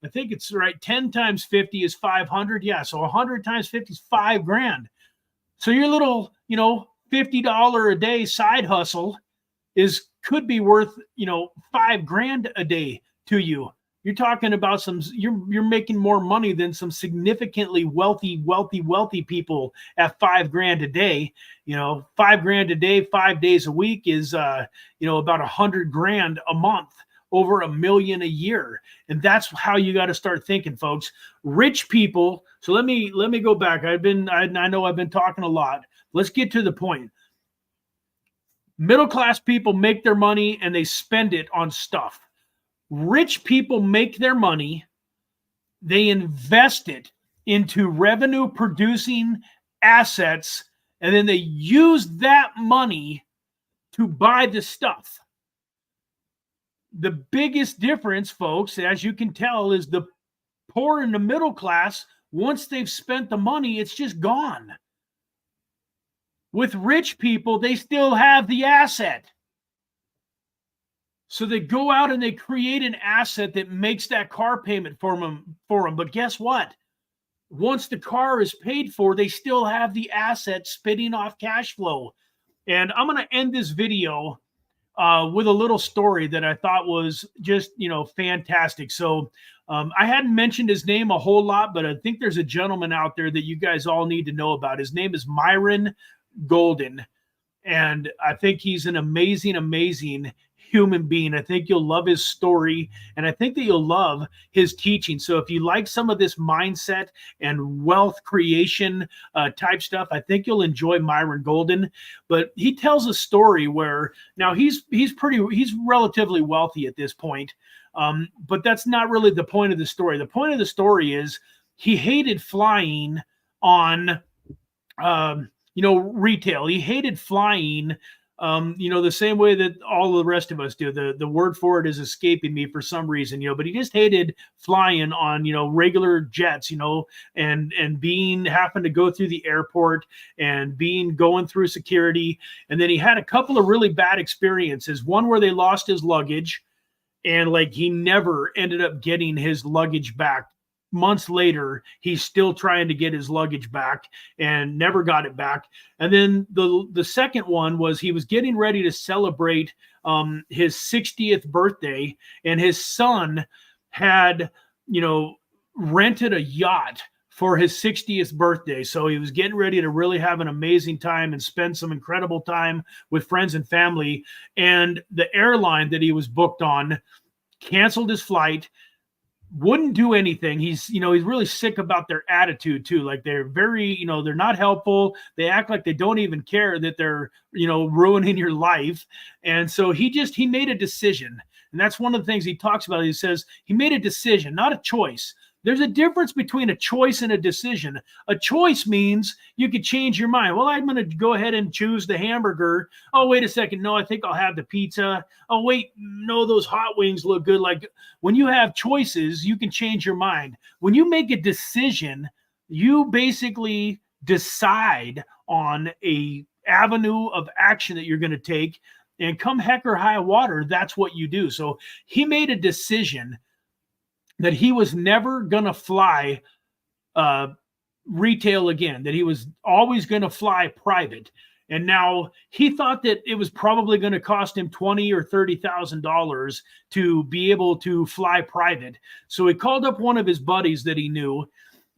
I think it's right. 10 times 50 is 500. Yeah. So 100 times 50 is $5,000. So your little, $50 a day side hustle could be worth, $5,000 a day to you. You're talking about you're making more money than some significantly wealthy people at $5,000 a day. $5,000 a day, 5 days a week is, about $100,000 a month, over $1 million a year. And that's how you got to start thinking, folks. Rich people. So let me go back. I know I've been talking a lot. Let's get to the point. Middle-class people make their money and they spend it on stuff. Rich people make their money, they invest it into revenue-producing assets, and then they use that money to buy the stuff. The biggest difference, folks, as you can tell, is the poor and the middle class, once they've spent the money, it's just gone. With rich people, they still have the asset. So they go out and they create an asset that makes that car payment for them. But guess what? Once the car is paid for, they still have the asset spitting off cash flow. And I'm going to end this video with a little story that I thought was just, fantastic. So I hadn't mentioned his name a whole lot, but I think there's a gentleman out there that you guys all need to know about. His name is Myron Golden. And I think he's an amazing, amazing human being. I think you'll love his story, and I think that you'll love his teaching. So if you like some of this mindset and wealth creation type stuff, I think you'll enjoy Myron Golden. But he tells a story where now he's relatively wealthy at this point, but that's not really the point of the story. The point of the story is he hated flying on retail. He hated flying, the same way that all the rest of us do. The word for it is escaping me for some reason, but he just hated flying on, regular jets, and having to go through the airport and going through security. And then he had a couple of really bad experiences. One where they lost his luggage, and like he never ended up getting his luggage back. Months later, he's still trying to get his luggage back and never got it back. And then the second one was he was getting ready to celebrate his 60th birthday, and his son had, rented a yacht for his 60th birthday. So he was getting ready to really have an amazing time and spend some incredible time with friends and family. And the airline that he was booked on canceled his flight, wouldn't do anything. He's really sick about their attitude too. Like they're very, they're not helpful. They act like they don't even care that they're, ruining your life. And so he made a decision. And that's one of the things he talks about. He says he made a decision, not a choice. There's a difference between a choice and a decision. A choice means you could change your mind. Well, I'm going to go ahead and choose the hamburger. Oh, wait a second. No, I think I'll have the pizza. Oh, wait. No, those hot wings look good. Like when you have choices, you can change your mind. When you make a decision, you basically decide on a avenue of action that you're going to take, and come heck or high water, that's what you do. So he made a decision that he was never going to fly retail again, that he was always going to fly private. And now he thought that it was probably going to cost him $20,000 or $30,000 to be able to fly private. So he called up one of his buddies that he knew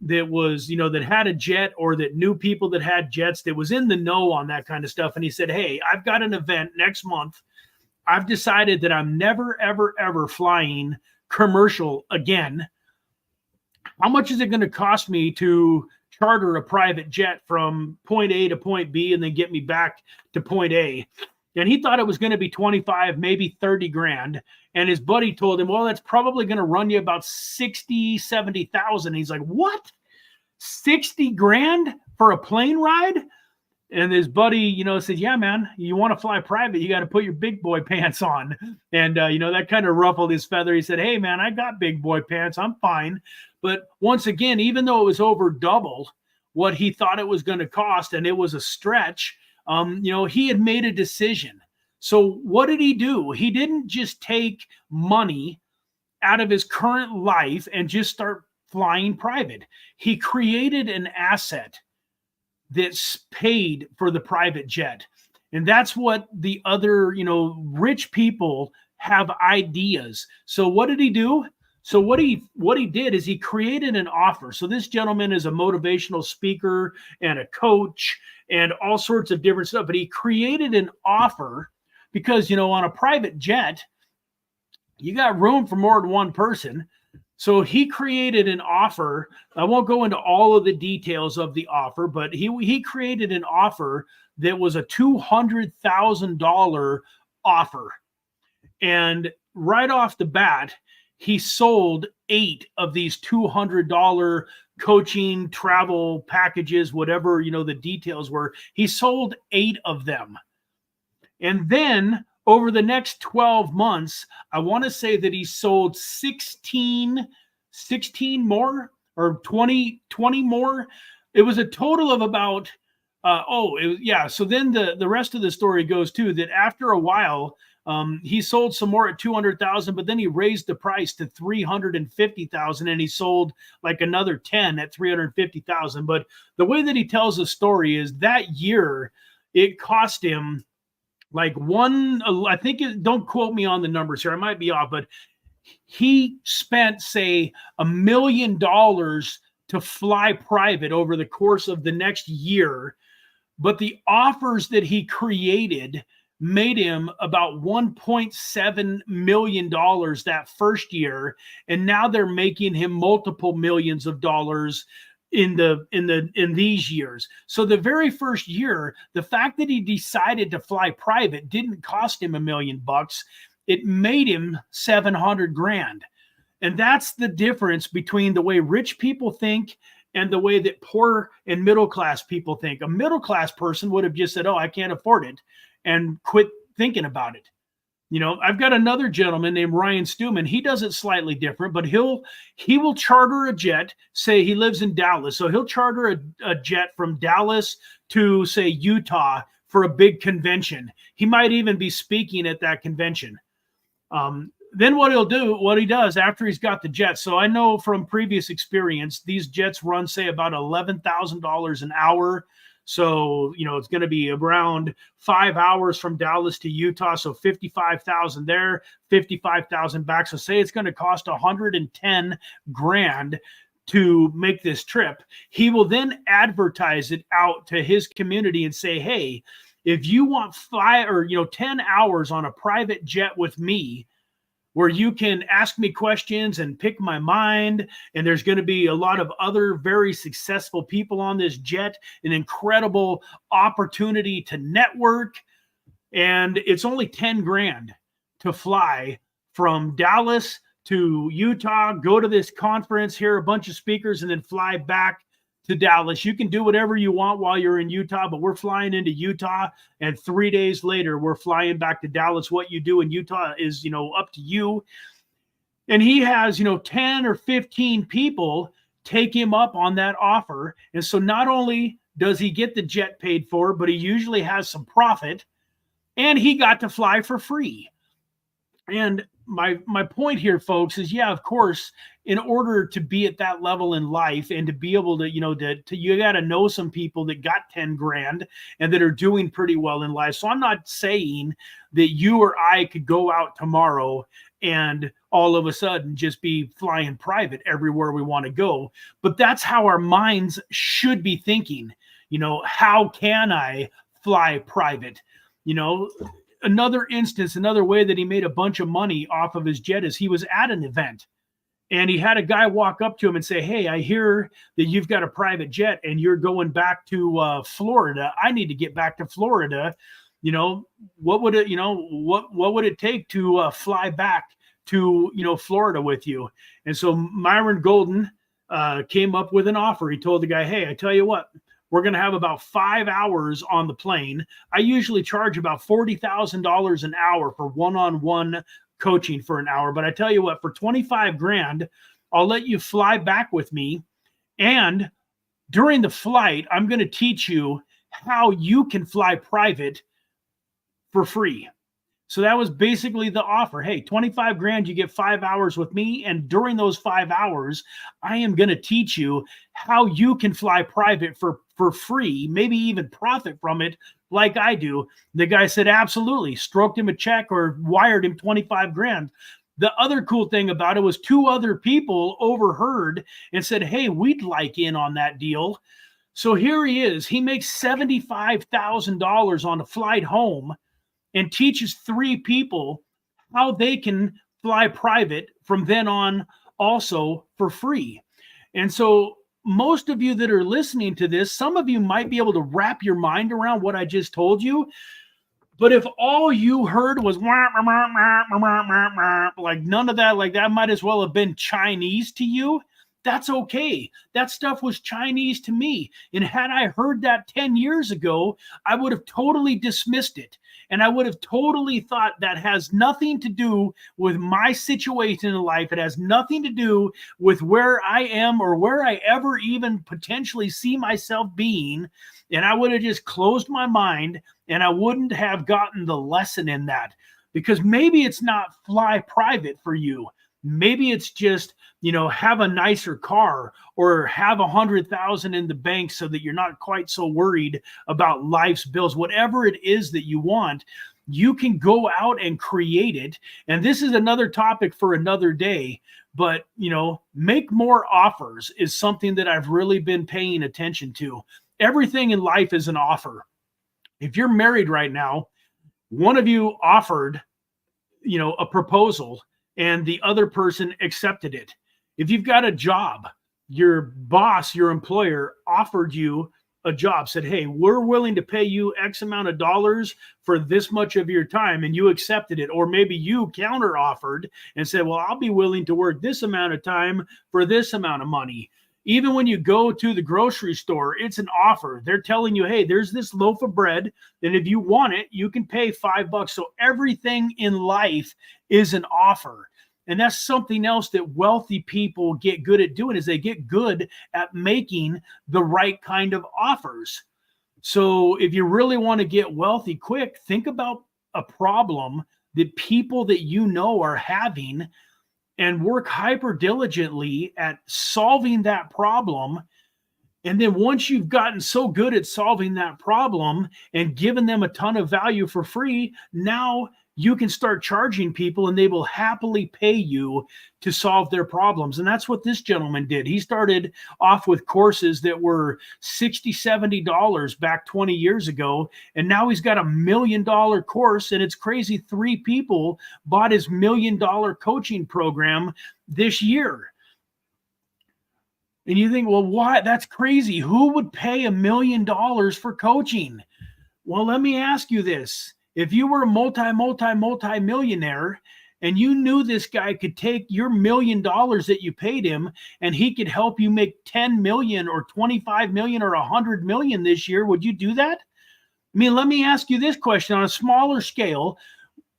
that was, that had a jet, or that knew people that had jets, that was in the know on that kind of stuff. And he said, hey, I've got an event next month. I've decided that I'm never, ever, ever flying commercial again. How much is it going to cost me to charter a private jet from point A to point B and then get me back to point A? And he thought it was going to be 25, maybe 30 grand. And his buddy told him, well, that's probably going to run you about 60, 70,000. He's like, what? 60 grand for a plane ride? And his buddy, said, yeah, man, you want to fly private, you got to put your big boy pants on. And, that kind of ruffled his feather. He said, hey, man, I got big boy pants. I'm fine. But once again, even though it was over double what he thought it was going to cost, and it was a stretch, he had made a decision. So what did he do? He didn't just take money out of his current life and just start flying private. He created an asset that's paid for the private jet. And that's what the other, rich people have ideas. So what did he do? So what he did is he created an offer. So this gentleman is a motivational speaker and a coach and all sorts of different stuff, but he created an offer because, on a private jet, you got room for more than one person. So he created an offer. I won't go into all of the details of the offer, but he created an offer that was a $200,000 offer. And right off the bat, he sold 8 of these $200 coaching travel packages, whatever, the details were. He sold 8 of them. And then over the next 12 months, I want to say that he sold 16 more or 20 more. It was a total of about, So then the rest of the story goes too, that after a while, he sold some more at 200,000, but then he raised the price to 350,000, and he sold like another 10 at 350,000. But the way that he tells the story is that year, it cost him like I think don't quote me on the numbers here, I might be off, but he spent, say, $1 million to fly private over the course of the next year. But the offers that he created made him about $1.7 million that first year. And now they're making him multiple millions of dollars in these years. So the very first year, the fact that he decided to fly private didn't cost him $1 million. It made him 700 grand. And that's the difference between the way rich people think and the way that poor and middle-class people think. A middle-class person would have just said, oh, I can't afford it, and quit thinking about it. You know, I've got another gentleman named Ryan Stewman. He does it slightly different, but he will charter a jet. Say he lives in Dallas. So he'll charter a jet from Dallas to, say, Utah for a big convention. He might even be speaking at that convention. Then what he does after he's got the jet. So I know from previous experience, these jets run, say, about $11,000 an hour. So, you know, it's going to be around 5 hours from Dallas to Utah. So 55,000 there, 55,000 back. So say it's going to cost 110 grand to make this trip. He will then advertise it out to his community and say, hey, if you want 10 hours on a private jet with me, where you can ask me questions and pick my mind, and there's going to be a lot of other very successful people on this jet, an incredible opportunity to network, and it's only 10 grand to fly from Dallas to Utah, go to this conference, hear a bunch of speakers, and then fly back to Dallas. You can do whatever you want while you're in Utah, but we're flying into Utah, and 3 days later, we're flying back to Dallas. What you do in Utah is, you know, up to you. And he has, 10 or 15 people take him up on that offer. And so not only does he get the jet paid for, but he usually has some profit, and he got to fly for free. And my point here, folks, is, yeah, of course, in order to be at that level in life and to be able to, you got to know some people that got 10 grand and that are doing pretty well in life. So I'm not saying that you or I could go out tomorrow and all of a sudden just be flying private everywhere we want to go. But that's how our minds should be thinking. How can I fly private? Another instance, another way that he made a bunch of money off of his jet is he was at an event and he had a guy walk up to him and say, hey, I hear that you've got a private jet and you're going back to Florida. I need to get back to Florida. What would it take to fly back to, Florida with you? And so Myron Golden came up with an offer. He told the guy, hey, I tell you what, we're going to have about 5 hours on the plane. I usually charge about $40,000 an hour for one-on-one coaching for an hour. But I tell you what, for 25 grand, I'll let you fly back with me. And during the flight, I'm going to teach you how you can fly private for free. So that was basically the offer. Hey, 25 grand, you get 5 hours with me. And during those 5 hours, I am going to teach you how you can fly private for free, maybe even profit from it like I do. The guy said, absolutely, stroked him a check or wired him 25 grand. The other cool thing about it was 2 other people overheard and said, hey, we'd like in on that deal. So here he is. He makes $75,000 on a flight home and teaches 3 people how they can fly private from then on also for free. And so most of you that are listening to this, some of you might be able to wrap your mind around what I just told you. But if all you heard was like none of that, like that might as well have been Chinese to you. That's okay. That stuff was Chinese to me. And had I heard that 10 years ago, I would have totally dismissed it. And I would have totally thought that has nothing to do with my situation in life. It has nothing to do with where I am or where I ever even potentially see myself being. And I would have just closed my mind and I wouldn't have gotten the lesson in that. Because maybe it's not fly private for you. Maybe it's just, have a nicer car or have 100,000 in the bank so that you're not quite so worried about life's bills, whatever it is that you want. You can go out and create it. And this is another topic for another day. But, make more offers is something that I've really been paying attention to. Everything in life is an offer. If you're married right now, one of you offered, a proposal and the other person accepted it. If you've got a job, your boss, your employer offered you a job, said, hey, we're willing to pay you X amount of dollars for this much of your time, and you accepted it. Or maybe you counter offered and said, well, I'll be willing to work this amount of time for this amount of money. Even when you go to the grocery store, it's an offer. They're telling you, hey, there's this loaf of bread, and if you want it, you can pay $5. So everything in life is an offer. And that's something else that wealthy people get good at doing, is they get good at making the right kind of offers. So if you really want to get wealthy quick, think about a problem that people that are having and work hyper diligently at solving that problem. And then once you've gotten so good at solving that problem and given them a ton of value for free, now you can start charging people and they will happily pay you to solve their problems. And that's what this gentleman did. He started off with courses that were $60, $70 back 20 years ago. And now he's got $1 million course. And it's crazy. 3 people bought his $1 million coaching program this year. And you think, well, why? That's crazy. Who would pay $1 million for coaching? Well, let me ask you this. If you were a multi-millionaire and you knew this guy could take your $1 million that you paid him and he could help you make 10 million or 25 million or 100 million this year, would you do that? I mean, let me ask you this question on a smaller scale.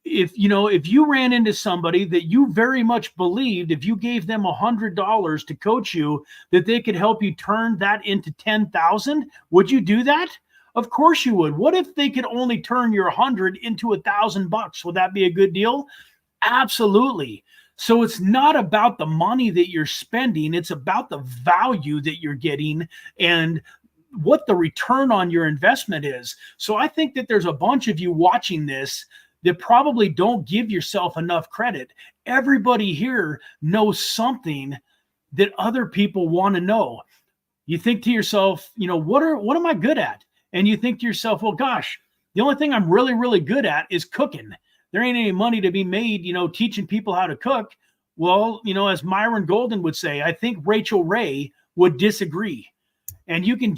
If you ran into somebody that you very much believed, if you gave them $100 to coach you, that they could help you turn that into 10,000, would you do that? Of course you would. What if they could only turn your 100 into $1,000? Would that be a good deal? Absolutely. So it's not about the money that you're spending. It's about the value that you're getting and what the return on your investment is. So I think that there's a bunch of you watching this that probably don't give yourself enough credit. Everybody here knows something that other people want to know. You think to yourself, what am I good at? And you think to yourself, well, gosh, the only thing I'm really, really good at is cooking. There ain't any money to be made, teaching people how to cook. Well, as Myron Golden would say, I think Rachel Ray would disagree. And you can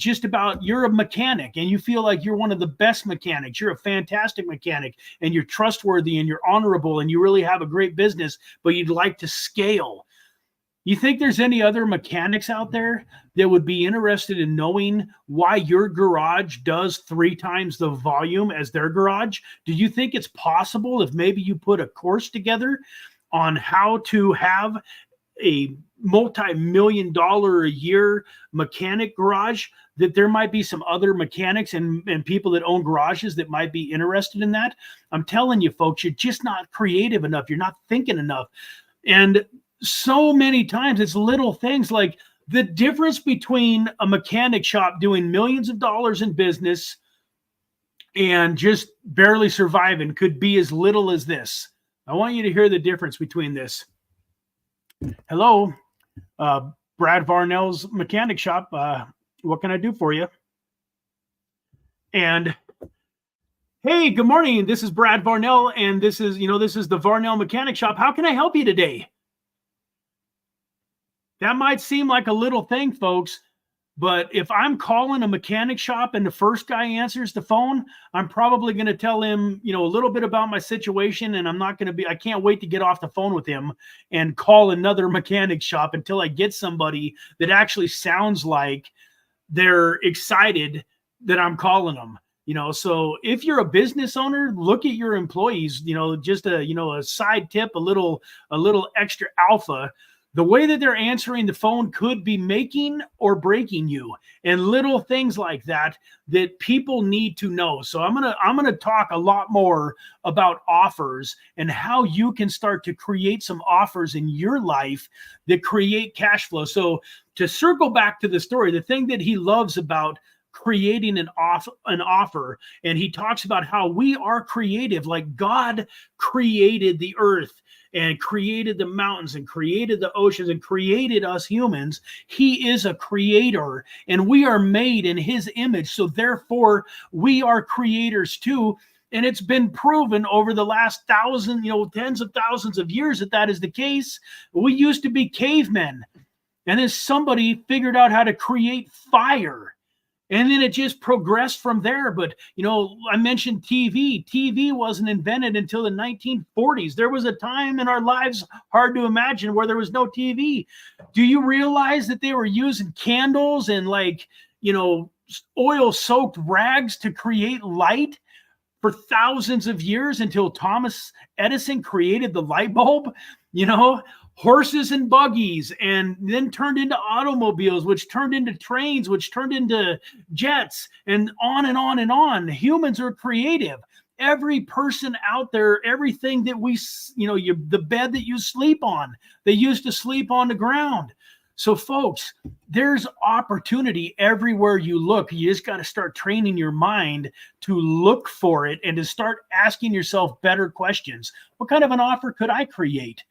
you're a mechanic and you feel like you're one of the best mechanics. You're a fantastic mechanic and you're trustworthy and you're honorable and you really have a great business, but you'd like to scale. You think there's any other mechanics out there that would be interested in knowing why your garage does 3 times the volume as their garage? Do you think it's possible, if maybe you put a course together on how to have a multi-million-dollar a year mechanic garage, that there might be some other mechanics and people that own garages that might be interested in that? I'm telling you, folks, you're just not creative enough. You're not thinking enough. And so many times it's little things like the difference between a mechanic shop doing millions of dollars in business and just barely surviving could be as little as this. I want you to hear the difference between this. Hello, Brad Varnell's mechanic shop. What can I do for you? And hey, good morning. This is Brad Varnell, and this is the Varnell Mechanic Shop. How can I help you today? That might seem like a little thing, folks, but if I'm calling a mechanic shop and the first guy answers the phone, I'm probably going to tell him, a little bit about my situation, and I can't wait to get off the phone with him and call another mechanic shop until I get somebody that actually sounds like they're excited that I'm calling them. So if you're a business owner, look at your employees, just a side tip, a little extra alpha. The way that they're answering the phone could be making or breaking you, and little things like that people need to know. So I'm gonna talk a lot more about offers and how you can start to create some offers in your life that create cash flow. So to circle back to the story, the thing that he loves about creating an offer. And he talks about how we are creative, like God created the earth and created the mountains and created the oceans and created us humans. He is a creator and we are made in his image. So therefore we are creators too. And it's been proven over the last tens of thousands of years that is the case. We used to be cavemen. And then somebody figured out how to create fire. And then it just progressed from there. But, I mentioned TV. TV wasn't invented until the 1940s. There was a time in our lives, hard to imagine, where there was no TV. Do you realize that they were using candles and oil-soaked rags to create light for thousands of years until Thomas Edison created the light bulb? Horses and buggies, and then turned into automobiles, which turned into trains, which turned into jets, and on and on and on. Humans are creative. Every person out there, everything that the bed that you sleep on, they used to sleep on the ground. So folks, there's opportunity everywhere you look. You just got to start training your mind to look for it and to start asking yourself better questions. What kind of an offer could I create?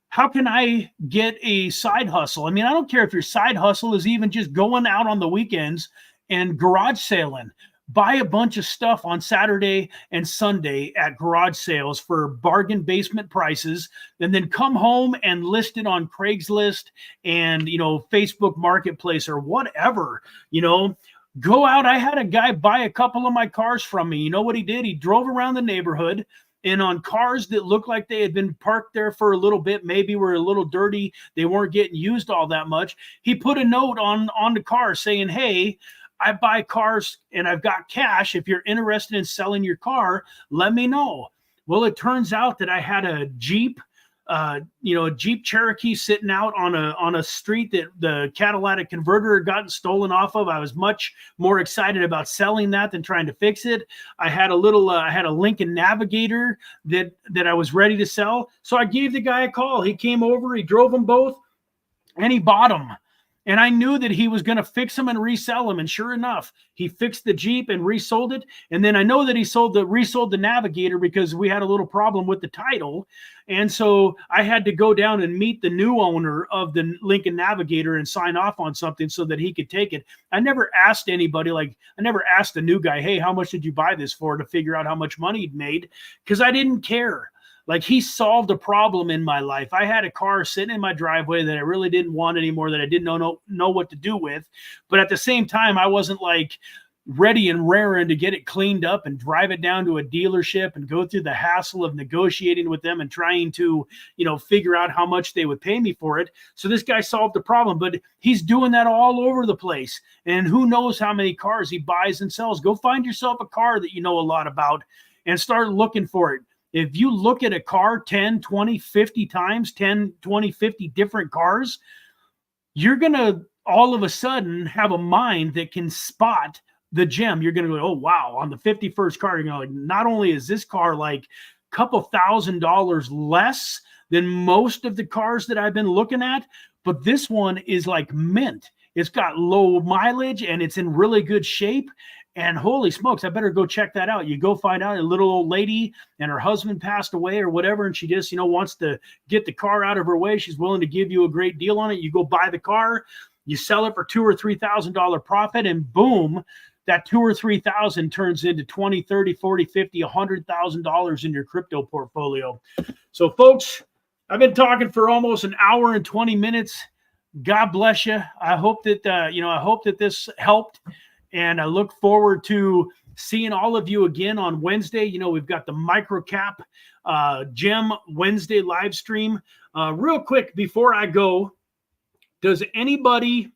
How can I get a side hustle? I don't care if your side hustle is even just going out on the weekends and garage sailing. Buy a bunch of stuff on Saturday and Sunday at garage sales for bargain basement prices, and then come home and list it on Craigslist and, Facebook Marketplace or whatever, Go out. I had a guy buy a couple of my cars from me. You know what he did? He drove around the neighborhood, and on cars that looked like they had been parked there for a little bit, maybe were a little dirty, they weren't getting used all that much, he put a note on the car saying, "Hey, I buy cars and I've got cash. If you're interested in selling your car, let me know." Well, it turns out that I had a Jeep, a Jeep Cherokee sitting out on a street that the catalytic converter had gotten stolen off of. I was much more excited about selling that than trying to fix it. I had a Lincoln Navigator that I was ready to sell. So I gave the guy a call. He came over, he drove them both, and he bought them. And I knew that he was going to fix them and resell them. And sure enough, he fixed the Jeep and resold it. And then I know that he resold the Navigator because we had a little problem with the title. And so I had to go down and meet the new owner of the Lincoln Navigator and sign off on something so that he could take it. I never asked anybody, I never asked the new guy, "Hey, how much did you buy this for?" to figure out how much money he'd made, because I didn't care. He solved a problem in my life. I had a car sitting in my driveway that I really didn't want anymore, that I didn't know what to do with. But at the same time, I wasn't ready and raring to get it cleaned up and drive it down to a dealership and go through the hassle of negotiating with them and trying to, figure out how much they would pay me for it. So this guy solved the problem, but he's doing that all over the place. And who knows how many cars he buys and sells. Go find yourself a car that you know a lot about and start looking for it. If you look at a car 10, 20, 50 times, 10, 20, 50 different cars, you're going to all of a sudden have a mind that can spot the gem. You're going to go, "Oh, wow, on the 51st car," you're going to not only is this car a couple $1,000s less than most of the cars that I've been looking at, but this one is mint. It's got low mileage and it's in really good shape. And holy smokes, I better go check that out. You go find out a little old lady and her husband passed away or whatever, and she just, wants to get the car out of her way. She's willing to give you a great deal on it. You go buy the car, you sell it for $2,000 or $3,000 profit, and boom, that $2,000 or $3,000 turns into $20,000, $30,000, $40,000, $50,000, $100,000 in your crypto portfolio. So folks, I've been talking for almost an hour and 20 minutes. God bless you. I hope that this helped. And I look forward to seeing all of you again on Wednesday. We've got the microcap gem Wednesday live stream. Real quick before I go, does anybody,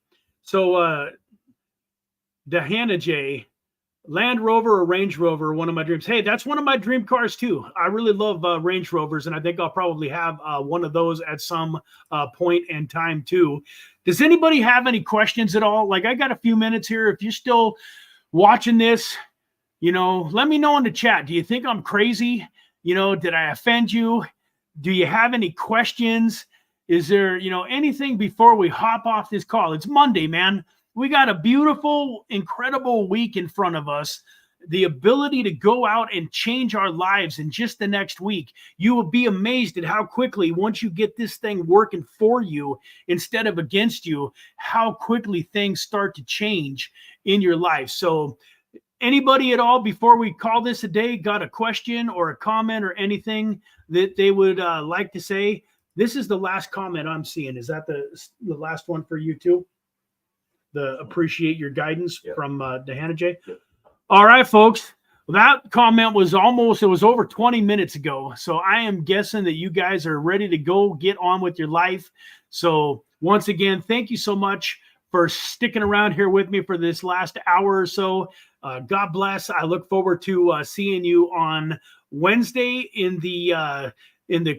the Hannah J, Land Rover or Range Rover, one of my dreams. Hey, that's one of my dream cars too. I really love Range Rovers, and I think I'll probably have one of those at some point in time too. Does anybody have any questions at all? I got a few minutes here. If you're still watching this, let me know in the chat. Do you think I'm crazy? Did I offend you? Do you have any questions? Is there, anything before we hop off this call? It's Monday, man. We got a beautiful, incredible week in front of us. The ability to go out and change our lives in just the next week. You will be amazed at how quickly, once you get this thing working for you instead of against you, how quickly things start to change in your life. So anybody at all, before we call this a day, got a question or a comment or anything that they would like to say? This is the last comment I'm seeing. Is that the last one for you too? The appreciate your guidance from Hannah J. All right, folks. Well, that comment was it was over 20 minutes ago. So I am guessing that you guys are ready to go get on with your life. So once again, thank you so much for sticking around here with me for this last hour or so. God bless. I look forward to seeing you on Wednesday in the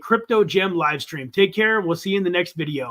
Crypto Gem live stream. Take care. We'll see you in the next video.